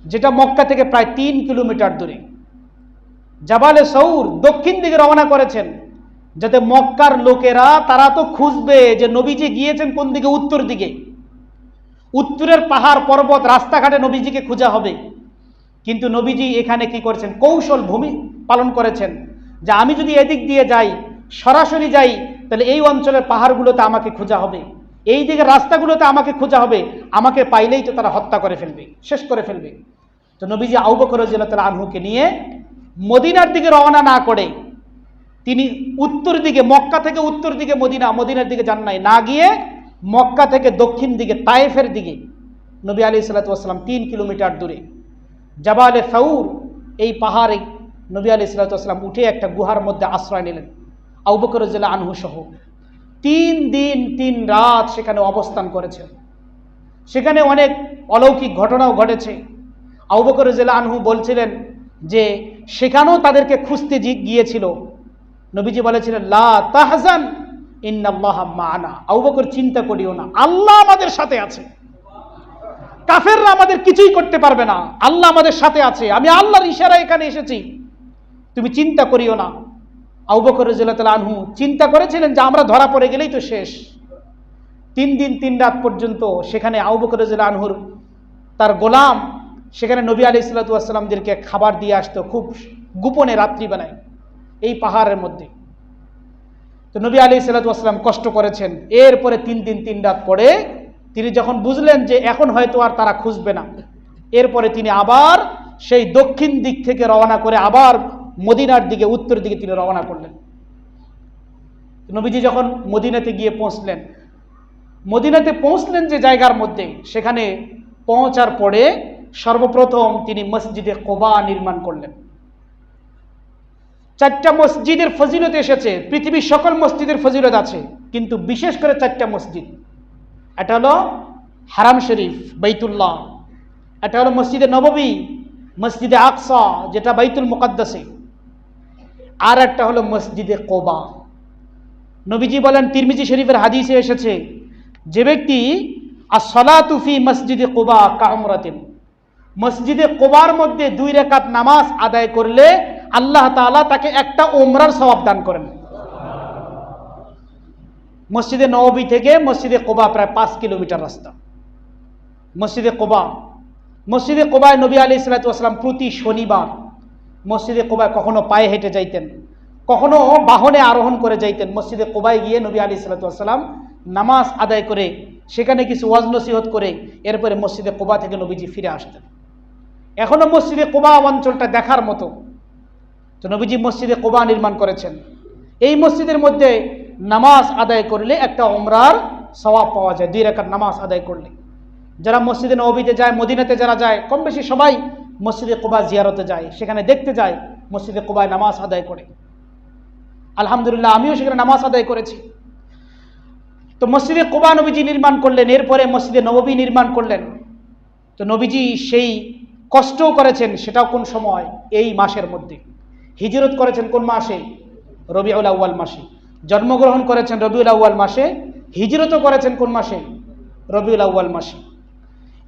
যেটা মক্কা থেকে প্রায় 3 কিলোমিটার দূরে, জাবালে সাউর দক্ষিণ দিকে রওনা করেছেন, যাতে মক্কার লোকেরা তারা তো খুঁজবে যে নবীজি গিয়েছেন কোন দিকে, উত্তর দিকে। উত্তরের পাহাড় পর্বত রাস্তাঘাটে নবীজিকে খোঁজা হবে, কিন্তু নবীজি এখানে কি করেছেন? কৌশল ভূমি পালন করেছেন, যে আমি যদি এদিক দিয়ে যাই, সরাসরি যাই, তাহলে এই অঞ্চলের পাহাড়গুলোতে আমাকে খোঁজা হবে, এই দিকের রাস্তাগুলোতে আমাকে খোঁজা হবে, আমাকে পাইলেই তো তারা হত্যা করে ফেলবে, শেষ করে ফেলবে। তো নবীজি আবু বকর রাদিয়াল্লাহু তাআলা আনহুকে নিয়ে মদিনার দিকে রওনা না করে তিনি উত্তর দিকে, মক্কা থেকে উত্তর দিকে মদিনার দিকে যান নাই, না গিয়ে মক্কা থেকে দক্ষিণ দিকে তায়েফের দিকে নবী আলাইহিস সালাতু ওয়াস সালাম 3 কিলোমিটার দূরে জাবালে সাউর, এই পাহাড়ে নবী আলাইহিস সালাতু ওয়াস সালাম উঠে একটা গুহার মধ্যে আশ্রয় নিলেন, আবু বকর রাদিয়াল্লাহু আনহু সহ। 3 দিন 3 রাত সেখানে অবস্থান করেছেন। সেখানে অনেক অলৌকিক ঘটনাও ঘটেছে। আবু বকর রাদিয়াল্লাহু আনহু বলছিলেন যে সেখানেও তাদেরকে খুঁজতে গিয়েছিল। নবীজি বলেছিলেন, লা তাহজান ইন্নাল্লাহা মা'ানা, আবু বকর চিন্তা করিও না, আল্লাহ আমাদের সাথে আছে, কাফেররা আমাদের কিছুই করতে পারবে না, আল্লাহ আমাদের সাথে আছে, আমি আল্লাহর ইশারায় এখানে এসেছি, তুমি চিন্তা করিও না। আবু বকর রাদিয়াল্লাহু তাআলা আনহু চিন্তা করেছিলেন যে আমরা ধরা পড়ে গেলেই তো শেষ। 3 দিন 3 রাত পর্যন্ত সেখানে আবু বকর রাদিয়াল্লাহু আনহুর তার গোলাম সেখানে নবী আলাইহিস সালামদেরকে খাবার দিয়ে আসতো খুব গোপনে রাত্রিবেলায় এই পাহাড়ের মধ্যে। তো নবী আলাইহিস সালাম কষ্ট করেছেন। এরপরে 3 দিন 3 রাত পরে তিনি যখন বুঝলেন যে এখন হয়তো আর তারা খুঁজবে না, এরপরে তিনি আবার সেই দক্ষিণ দিক থেকে রওনা করে আবার মদিনার দিকে, উত্তর দিকে তিনি রওনা করলেন। নবীজি যখন মদিনাতে গিয়ে পৌঁছলেন, মদিনাতে পৌঁছলেন যে জায়গার মধ্যে, সেখানে পৌঁছার পরে সর্বপ্রথম তিনি মসজিদে কুবা নির্মাণ করলেন। 4টা মসজিদের ফজিলত এসেছে, পৃথিবীর সকল মসজিদের ফজিলত আছে, কিন্তু বিশেষ করে 4টা মসজিদ। এটা হলো হারাম শরীফ বাইতুল্লাহ, এটা হলো মসজিদে নববী, মসজিদে আকসা যেটা বাইতুল মুকাদ্দাসে, আর একটা হলো মসজিদে কুবা। নবীজি বলেন, তিরমিজি শরীফের হাদিসে এসেছে, যে ব্যক্তি as-salatu fi মসজিদে কুবা কাউমরাতিন, মসজিদে কুবার মধ্যে 2 রাকাত নামাজ আদায় করলে আল্লাহ তাআলা তাকে একটা উমরার সওয়াব দান করেন। মসজিদে নববী থেকে মসজিদে কুবা প্রায় 5 কিলোমিটার রাস্তা। মসজিদে কুবায় নবী আলাইহিস সালাম প্রতি শনিবার মসজিদে কুবায় কখনো পায়ে হেঁটে যাইতেন, কখনো বাহনে আরোহণ করে যাইতেন। মসজিদে কুবায় গিয়ে নবী আলাইহিস সালাম নামাজ আদায় করে সেখানে কিছু ওয়াজ নসিহত করে এরপরে মসজিদে কুবা থেকে নবীজি ফিরে আসতেন। এখনো মসজিদে কুবা অঞ্চলটা দেখার মতো। তো নবীজি মসজিদে কুবা নির্মাণ করেছেন। এই মসজিদের মধ্যে নামাজ আদায় করলে একটা উমরার সওয়াব পাওয়া যায়, 2 রাকাত নামাজ আদায় করলে। যারা মসজিদে নববীতে যায়, মদিনাতে যারা যায়, কম বেশি সবাই মসজিদে কুবা জিয়ারতে যায়, সেখানে দেখতে যায় মসজিদে কুবায় নামাজ আদায় করে। আলহামদুলিল্লাহ, আমিও সেখানে নামাজ আদায় করেছি। তো মসজিদে কুবা নবীজি নির্মাণ করলেন, এরপরে মসজিদে নববী নির্মাণ করলেন। তো নবীজি সেই কষ্টও করেছেন, সেটাও কোন সময়? এই মাসের মধ্যে। হিজরত করেছেন কোন মাসে? রবিউল আউয়াল মাসে। জন্মগ্রহণ করেছেন রবিউল আউয়াল মাসে, হিজরতও করেছেন কোন মাসে? রবিউল আউয়াল মাসে।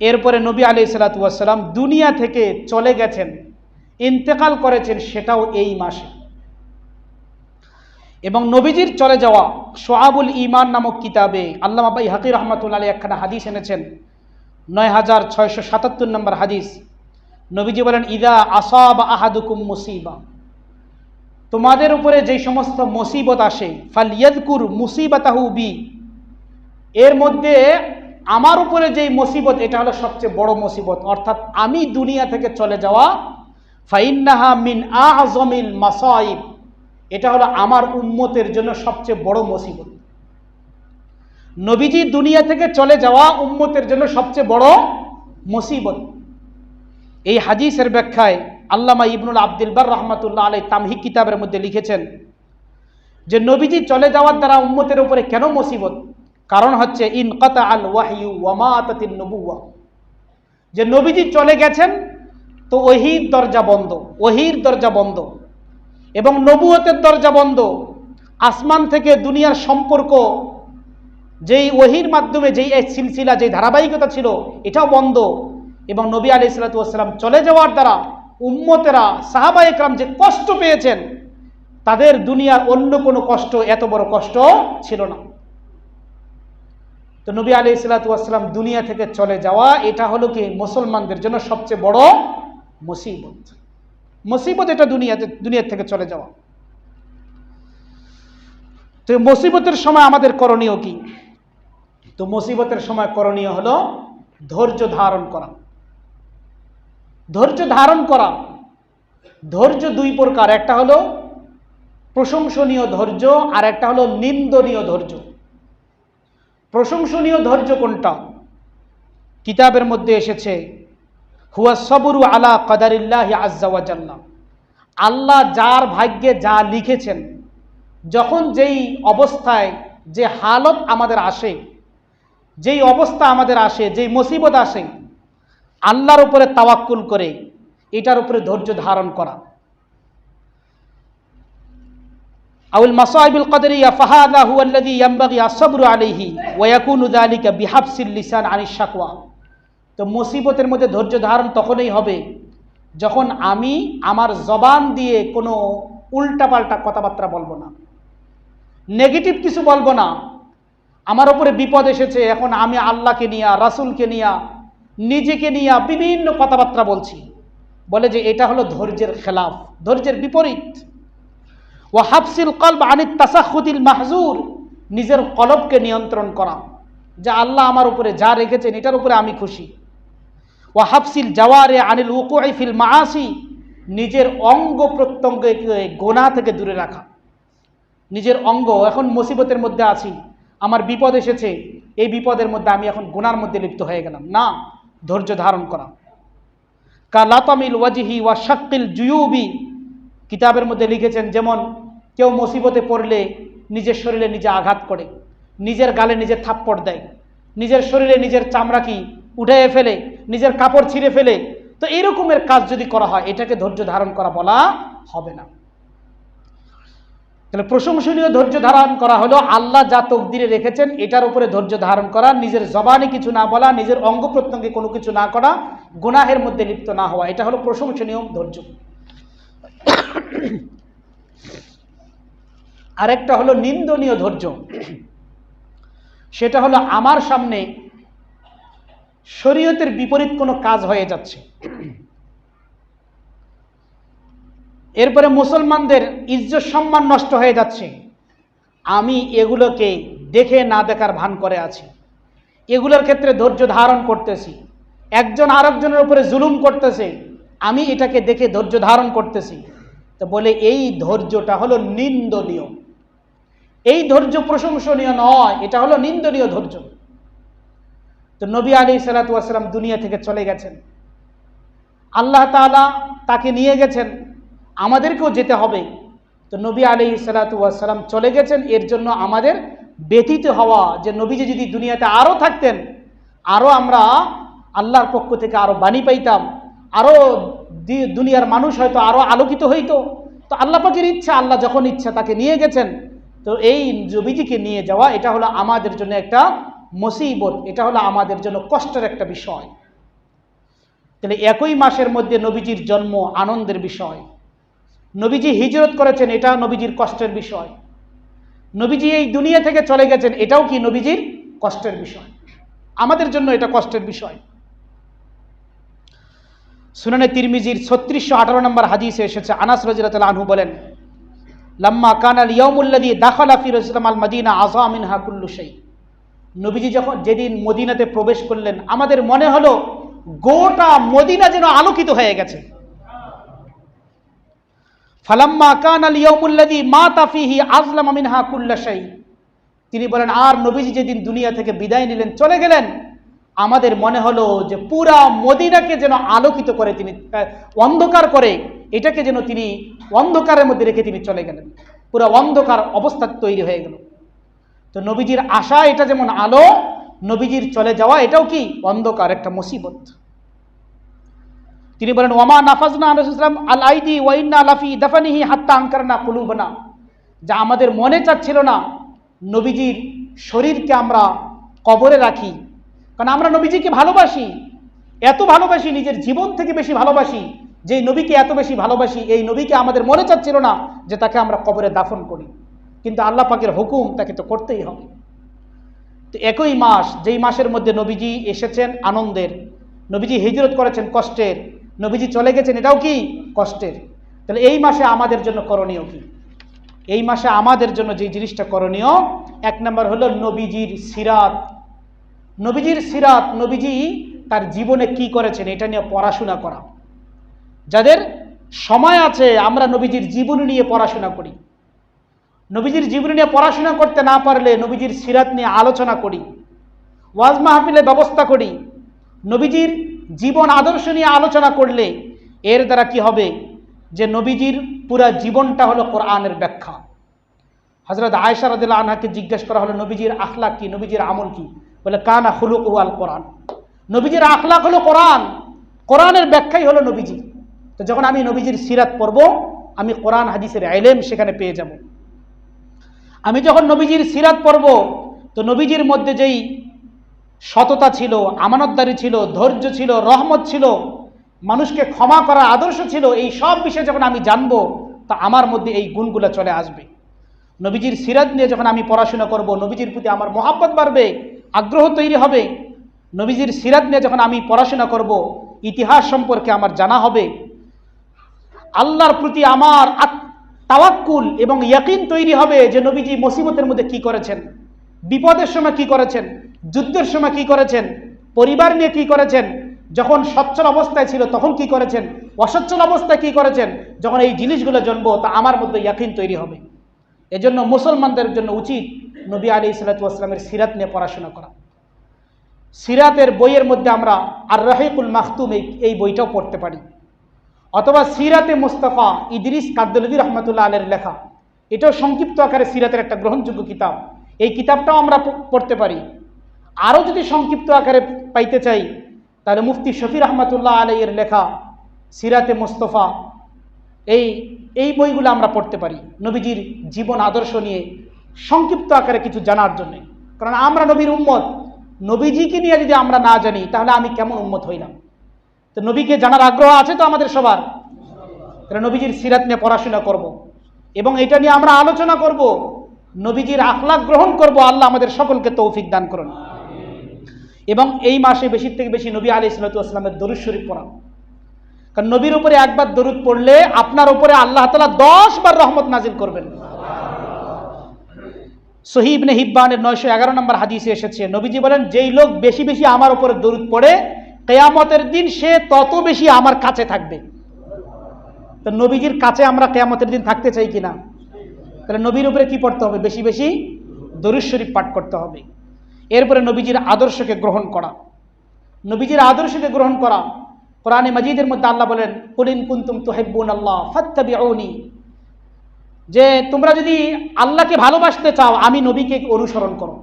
এরপরে নবী আলাইহিস সালাম দুনিয়া থেকে চলে গেছেন, ইন্তেকাল করেছেন, সেটাও এই মাসে। এবং নবীজির চলে যাওয়া শুআবুল ঈমান নামক কিতাবে আল্লামা বাইহাকী রাহমাতুল্লাহ আলাইহি একখানা হাদিস এনেছেন, 9677 নম্বর হাদিস। নবীজি বলেন, ইদা আসাবা আহাদুকুম মুসিবা, তোমাদের উপরে যে সমস্ত মুসিবত আসে, ফালইয়াযকুর মুসিবাতাহু বি, এর মধ্যে আমার উপরে যেই মুসিবত, এটা হলো সবচেয়ে বড় মুসিবত, অর্থাৎ আমি দুনিয়া থেকে চলে যাওয়া। ফাইন্নাহা মিন আযমিল মাসাইব, এটা হলো আমার উম্মতের জন্য সবচেয়ে বড় মুসিবত। নবীজি দুনিয়া থেকে চলে যাওয়া উম্মতের জন্য সবচেয়ে বড় মুসিবত। এই হাদিসের ব্যাখ্যায় আল্লামা ইবনুল আব্দুল বার রাহমাতুল্লাহ আলাইহি তামহিদ কিতাবের মধ্যে লিখেছেন যে নবীজি চলে যাওয়ার দ্বারা উম্মতের উপরে কেন মুসিবত? কারণ হচ্ছে ইনকাতা আল ওয়াহয়ু ওয়া মাতাতিন নবুওয়া, যে নবীজি চলে গেছেন তো ওহীর দরজা বন্ধ, ওহীর দরজা বন্ধ এবং নবুয়তের দরজা বন্ধ। আসমান থেকে দুনিয়ার সম্পর্ক, যেই ওহীর মাধ্যমে যেই সিলসিলা, যেই ধারাবাহিকতা ছিল, এটাও বন্ধ। এবং নবী আলাইহিস সালাম চলে যাওয়ার দ্বারা উম্মতেরা, সাহাবায়ে কেরাম যে কষ্ট পেয়েছেন, তাদের দুনিয়ার অন্য কোনো কষ্ট এত বড় কষ্ট ছিল না। তো নবী আলাইহিস সালাম দুনিয়া থেকে চলে যাওয়া, এটা হলো কি মুসলমানদের জন্য সবচেয়ে বড় মুসিবত। মুসিবত এটা দুনিয়া থেকে চলে যাওয়া। তো মুসিবতের সময় আমাদের করণীয় কি? তো মুসিবতের সময় করণীয় হলো ধৈর্য ধারণ করা। ধৈর্য ধারণ করা, ধৈর্য 2 প্রকার, একটা হলো প্রশংসনীয় ধৈর্য আর একটা হলো নিন্দনীয় ধৈর্য। প্রশংসনীয় ধৈর্য কোনটা? কিতাবের মধ্যে এসেছে, হুয়া সবরু আলা কদারিল্লাহি আজ্জা ওয়া জাল্লা, আল্লাহ যার ভাগ্যে যা লিখেছেন, যখন যেই অবস্থায় যে হালত আমাদের আসে, যেই অবস্থা আমাদের আসে, যেই মুসিবত আসে, আল্লাহর উপরে তাওয়াক্কুল করে এটার উপরে ধৈর্য ধারণ করা। আউল মাসাইবিল কদরিয়া ফাহাদা হুয়া আল্লাযী ইয়ানবাগি আস-সাবরু আলাইহি ওয়া ইয়াকুনু যালিকা বিহাবসিল লিসান আনিশ শাকওয়া। তো মুসিবতের মধ্যে ধৈর্য ধারণ তখনই হবে যখন আমি আমার জবান দিয়ে কোনো উল্টাপাল্টা কথাবার্তা বলবো না, নেগেটিভ কিছু বলবো না। আমার উপরে বিপদ এসেছে, এখন আমি আল্লাহকে নিয়া, রাসূলকে নিয়া নিজেকে নিয়ে বিভিন্ন কথাবার্তা বলছি, বলে যে এটা হলো ধৈর্যের খেলাফ, ধৈর্যের বিপরীত। ওয়া হাবসিল কলব আনিত তাসাখুতিল মাহজুর, নিজের কলবকে নিয়ন্ত্রণ করা, যে আল্লাহ আমার উপরে যা রেখেছেন এটার উপরে আমি খুশি। ওয়া হাবসিল জাওয়ারে আনিল উকুই ফিল মাআসি, নিজের অঙ্গ প্রত্যঙ্গকে গুনাহ থেকে দূরে রাখা। নিজের অঙ্গ, এখন মুসিবতের মধ্যে আছি, আমার বিপদ এসেছে, এই বিপদের মধ্যে আমি এখন গুনার মধ্যে লিপ্ত হয়ে গেলাম না, ধৈর্য ধারণ করা। কালাতামিল ওয়াজহি ওয়া শাক্কিল জুয়ুবি, কিতাবের মধ্যে লিখেছেন যেমন কেউ মুসিবতে পড়লে নিজের শরীরে নিজে আঘাত করে, নিজের গালে নিজে থাপ্পড় দেয়, নিজের শরীরে নিজের চামড়া কি উঠিয়ে ফেলে, নিজের কাপড় ছিঁড়ে ফেলে, তো এইরকমের কাজ যদি করা হয় এটাকে ধৈর্য ধারণ করা বলা হবে না। তাহলে প্রশংসনীয় ধৈর্য ধারণ করা হলো আল্লাহ যা তকদিরে রেখেছেন এটার উপরে ধৈর্য ধারণ করা, নিজের জবানে কিছু না বলা, নিজের অঙ্গ প্রত্যঙ্গে কোনো কিছু না করা, গুনাহের মধ্যে লিপ্ত না হওয়া, এটা হলো প্রশংসনীয় ধৈর্য। আরেকটা হলো নিন্দনীয় ধৈর্য, সেটা হলো আমার সামনে শরীয়তের বিপরীত কোনো কাজ হয়ে যাচ্ছে, এরপরে মুসলমানদের ইজ্জত সম্মান নষ্ট হয়ে যাচ্ছে, আমি এগুলোকে দেখে না দেখার ভান করে আছি, এগুলোর ক্ষেত্রে ধৈর্য ধারণ করতেছি। একজন আরেকজনের উপরে জুলুম করতেছে, আমি এটাকে দেখে ধৈর্য ধারণ করতেছি, তো বলে এই ধৈর্যটা হলো নিন্দনীয়, এই ধৈর্য প্রশংসনীয় নয়, এটা হলো নিন্দনীয় ধৈর্য। তো নবী আলাইহিস সালাতু ওয়াস সালাম দুনিয়া থেকে চলে গেছেন, আল্লাহ তাআলা তাকে নিয়ে গেছেন, আমাদেরকেও যেতে হবে। তো নবী আলাইহিস সালাতু ওয়াস সালাম চলে গেছেন, এর জন্য আমাদের ব্যথিত হওয়া যে নবীজি যদি দুনিয়াতে আরও থাকতেন, আরও আমরা আল্লাহর পক্ষ থেকে আরও বাণী পাইতাম, আরও দুনিয়ার মানুষ হয়তো আরও আলোকিত হইতো। তো আল্লাহ পাকের ইচ্ছা, আল্লাহ যখন ইচ্ছা তাকে নিয়ে গেছেন। তো এই নবীজিকে নিয়ে যাওয়া এটা হলো আমাদের জন্য একটা মুসিবত, এটা হলো আমাদের জন্য কষ্টের একটা বিষয়। তাহলে একই মাসের মধ্যে নবীজির জন্ম আনন্দের বিষয়, নবীজি হিজরত করেছেন এটা নবীজির কষ্টের বিষয়, নবীজি এই দুনিয়া থেকে চলে গেছেন এটাও কি নবীজির কষ্টের বিষয়, আমাদের জন্য এটা কষ্টের বিষয়। সুনানে তিরমিজির 3618 নম্বর হাদিসে এসেছে, আনাস রাদিয়াল্লাহু আনহু বলেন, লাম্মা কানাল ইয়াউমুল্লাযী দাখালা ফি রাসূলিল্লাহ আল মাদিনা আযা মিনহা কুল্লু শাই, নবীজি যখন যেদিন মদিনাতে প্রবেশ করলেন আমাদের মনে হলো গোটা মদিনা যেন আলোকিত হয়ে গেছে। ফালাম্মা কানাল ইয়াউমুল্লাযী মাতা ফীহি আযলামা মিনহা কুল্লু শাই, তিনি বলেন আর নবীজি যেদিন দুনিয়া থেকে বিদায় নিলেন চলে গেলেন, আমাদের মনে হলো যে পুরা মদিনাকে যেন আলোকিত করে তিনি, অন্ধকার করে এটাকে যেন তিনি অন্ধকারের মধ্যে রেখে তিনি চলে গেলেন, পুরা অন্ধকার অবস্থা তৈরি হয়ে গেল। তো নবীজির আশা এটা যেমন আলো, নবীজির চলে যাওয়া এটাও কি অন্ধকার, একটা মুসিবত। তিনি বলেন ওয়ামা নাফাজনা রাসূলুল্লাহ আল আইদি ওয়া ইন্না লাফি দাফানিহি হাত্তা আনকারনা কুলুবনা, যা আমাদের মনে চাচ্ছিল না নবীজির শরীরকে আমরা কবরে রাখি, কারণ আমরা নবীজিকে ভালোবাসি, এত ভালোবাসি, নিজের জীবন থেকে বেশি ভালোবাসি, যেই নবীকে এত বেশি ভালোবাসি এই নবীকে আমাদের মনে চাচ্ছিল না যে তাকে আমরা কবরে দাফন করি, কিন্তু আল্লাহ পাকের হুকুম তাকে তো করতেই হবে। তো একই মাস, যেই মাসের মধ্যে নবীজি এসেছেন আনন্দের, নবীজি হিজরত করেছেন কষ্টের, নবীজি চলে গেছেন এটাও কি কষ্টের, তাহলে এই মাসে আমাদের জন্য করণীয় কি? এই মাসে আমাদের জন্য যে জিনিসটা করণীয়, এক নম্বর হলো নবীজির সিরাত, নবীজির সিরাত, নবীজি তার জীবনে কি করেছেন এটা নিয়ে পড়াশোনা করা। যাদের সময় আছে আমরা নবীজির জীবনী নিয়ে পড়াশোনা করি, নবীজির জীবনী নিয়ে পড়াশোনা করতে না পারলে নবীজির সিরাত নিয়ে আলোচনা করি, ওয়াজ মাহফিলের ব্যবস্থা করি, নবীজির জীবন আদর্শ নিয়ে আলোচনা করলে এর দ্বারা কি হবে, যে নবীজির পুরা জীবনটা হলো কোরআনের ব্যাখ্যা। হযরত আয়েশা রাদিয়াল্লাহু আনহাকে জিজ্ঞেস করা হলো নবীজির আখলাক কি, নবীজির আমল কি, বলে কানা খুলুকুহু আল কোরআন, নবীজির আখলাক হলো কোরআন, কোরআনের ব্যাখ্যাই হলো নবীজি। তো যখন আমি নবীজির সিরাত পড়ব আমি কোরআন হাদিসের ইলম সেখানে পেয়ে যাব। আমি যখন নবীজির সিরাত পড়ব তো নবীজির মধ্যে যেই সততা ছিল, আমানতদারি ছিল, ধৈর্য ছিল, রহমত ছিল, মানুষকে ক্ষমা করার আদর্শ ছিল, এই সব বিষয়ে যখন আমি জানব তা আমার মধ্যে এই গুণগুলো চলে আসবে। নবীজির সিরাত নিয়ে যখন আমি পড়াশোনা করব নবীজির প্রতি আমার মহব্বত বাড়বে, আগ্রহ তৈরি হবে। নবীজির সিরাত নিয়ে যখন আমি পড়াশোনা করব, ইতিহাস সম্পর্কে আমার জানা হবে, আল্লাহর প্রতি আমার তাওয়াক্কুল এবং ইয়াকিন তৈরি হবে যে নবীজি মুসিবতের মধ্যে কি করেছেন, বিপদের সময় কি করেছেন, যুদ্ধের সময় কি করেছেন, পরিবার নিয়ে কি করেছেন, যখন সচ্ছল অবস্থায় ছিল তখন কি করেছেন, অসচ্ছল অবস্থায় কি করেছেন, যখন এই জিনিসগুলো জানবো তা আমার মধ্যে ইয়াকিন তৈরি হবে। এজন্য মুসলমানদের জন্য উচিত নবী আলাইহিস সালামের সিরাত নিয়ে পড়াশোনা করা। সিরাতের বইয়ের মধ্যে আমরা আর রাহিকুল মাখতুম এই বইটাও পড়তে পারি, অথবা সিরাতে মুস্তাফা ইদ্রিস কাদ্দলভী রহমতুল্লাহ আলাইহির লেখা, এটাও সংক্ষিপ্ত আকারে সিরাতের একটা গ্রহণযোগ্য কিতাব, এই কিতাবটাও আমরা পড়তে পারি। আরও যদি সংক্ষিপ্ত আকারে পাইতে চাই তাহলে মুফতি শফি রহমতুল্লাহ আলাইহির লেখা সিরাতে মুস্তাফা, এই বইগুলো আমরা পড়তে পারি নবীজির জীবন আদর্শ নিয়ে সংক্ষিপ্ত আকারে কিছু জানার জন্য। কারণ আমরা নবীর উম্মত, নবীজিকে নিয়ে যদি আমরা না জানি তাহলে আমি কেমন উম্মত হইলাম? তো নবীকে জানার আগ্রহ আছে তো আমাদের সবার, তাহলে নবীজির সিরাত নিয়ে পড়াশোনা করব এবং এটা নিয়ে আমরা আলোচনা করব, নবীজির আখলাক গ্রহণ করব। আল্লাহ আমাদের সকলকে তৌফিক দান করুন। এবং এই মাসে বেশি থেকে বেশি নবী আলাইহিস সালামের দরুদ শরীফ পড়া, কারণ নবীর উপরে একবার দরুদ পড়লে আপনার উপরে আল্লাহ তাআলা 10 বার রহমত নাজিল করবেন। সহিহ ইবনে হিব্বানের 911 নম্বর হাদিসে এসেছে, নবীজি বলেন, যেই লোক বেশি বেশি আমার উপরে দরুদ পড়ে কিয়ামতের দিন সে তত বেশি আমার কাছে থাকবে। তো নবীজির কাছে আমরা কিয়ামতের দিন থাকতে চাই কিনা? তাহলে নবীর উপরে কি পড়তে হবে? বেশি বেশি দরুদ শরীফ পাঠ করতে হবে। এরপরে নবীজির আদর্শকে গ্রহণ করা, নবীজির আদর্শকে গ্রহণ করা। কোরআনে মাজিদের মধ্যে আল্লাহ বলেন, কুল ইন কুনতুম তুহিব্বুনাল্লাহ ফাত্তাবিউনি, যে তোমরা যদি আল্লাহকে ভালোবাসতে চাও আমি নবীকে অনুসরণ করো,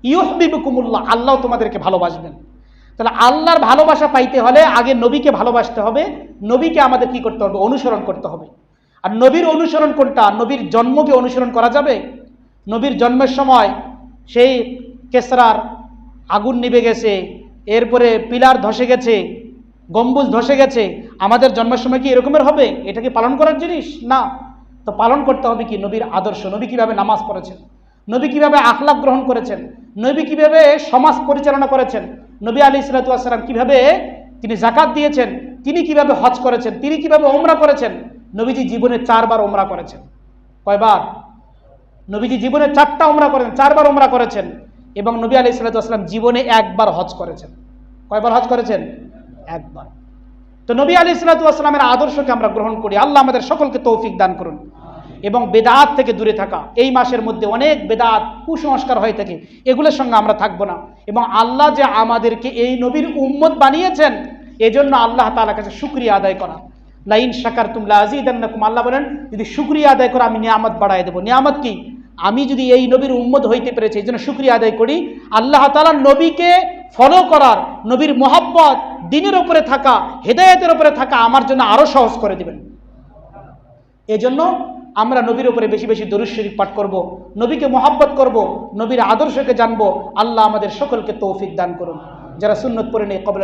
ইউহিব্বুকুমুল্লাহ, আল্লাহ তোমাদেরকে ভালোবাসবেন। তাহলে আল্লাহর ভালোবাসা পাইতে হলে আগে নবীকে ভালোবাসতে হবে, নবীকে আমাদের কি করতে হবে? অনুসরণ করতে হবে। আর নবীর অনুসরণ কোনটা? নবীর জন্মকে অনুসরণ করা যাবে? নবীর জন্মের সময় সেই কেসরার আগুন নিভে গেছে, এরপরে পিলার ধসে গেছে, গম্বুজ ধসে গেছে, আমাদের জন্মের সময় কি এরকমের হবে? এটা কি পালন করার জিনিস না। তো পালন করতে হবে কি? নবীর আদর্শ, নবী কিভাবে নামাজ পড়েছেন, নবী কিভাবে আখলাক গ্রহণ করেছেন, নবী কিভাবে সমাজ পরিচালনা করেছেন, নবী আলাইহিস সালাম কিভাবে তিনি যাকাত দিয়েছেন, তিনি কিভাবে হজ করেছেন, তিনি কিভাবে ওমরা করেছেন। নবীজি জীবনে 4 বার ওমরা করেছেন। কয়বার? নবীজি জীবনে 4টা ওমরা করেছেন, 4 বার ওমরা করেছেন। এবং নবী আলাইহিস সালাম জীবনে 1 বার হজ করেছেন। কয়বার হজ করেছেন? 1 বার। তো নবী আলাইহিস সালামের আদর্শকে আমরা গ্রহণ করি। আল্লাহ আমাদের সকলকে তৌফিক দান করুন। এবং বেদাত থেকে দূরে থাকা, এই মাসের মধ্যে অনেক বেদাত কুসংস্কার হয়ে থাকে, এগুলোর সঙ্গে আমরা থাকবো না। এবং আল্লাহ যে আমাদেরকে এই নবীর উম্মত বানিয়েছেন, এজন্য আল্লাহ তাআলার কাছে শুকরিয়া আদায় করা। লাইন শাকারতুম লাযিদান্নাকুম, আল্লাহ বলেন যদি শুকরিয়া আদায় করো আমি নিয়ামত বাড়ায় দেবো। নিয়ামত কি? আমি যদি এই নবীর উম্মত হইতে পেরেছি, এই জন্য শুকরিয়া আদায় করি। আল্লাহ তাআলা নবীকে ফলো করার, নবীর মোহাব্বত, দ্বীনের উপরে থাকা, হেদায়েতের উপরে থাকা আমার জন্য আরো সহজ করে দিবেন। এজন্য আমরা নবীর উপরে বেশি বেশি দরুদ শরীফ পাঠ করব, নবীকে মোহাব্বত করব, নবীর আদর্শকে জানবো। আল্লাহ আমাদের সকলকে তৌফিক দান করুন। যারা সুন্নত পড়ে নেই কবুল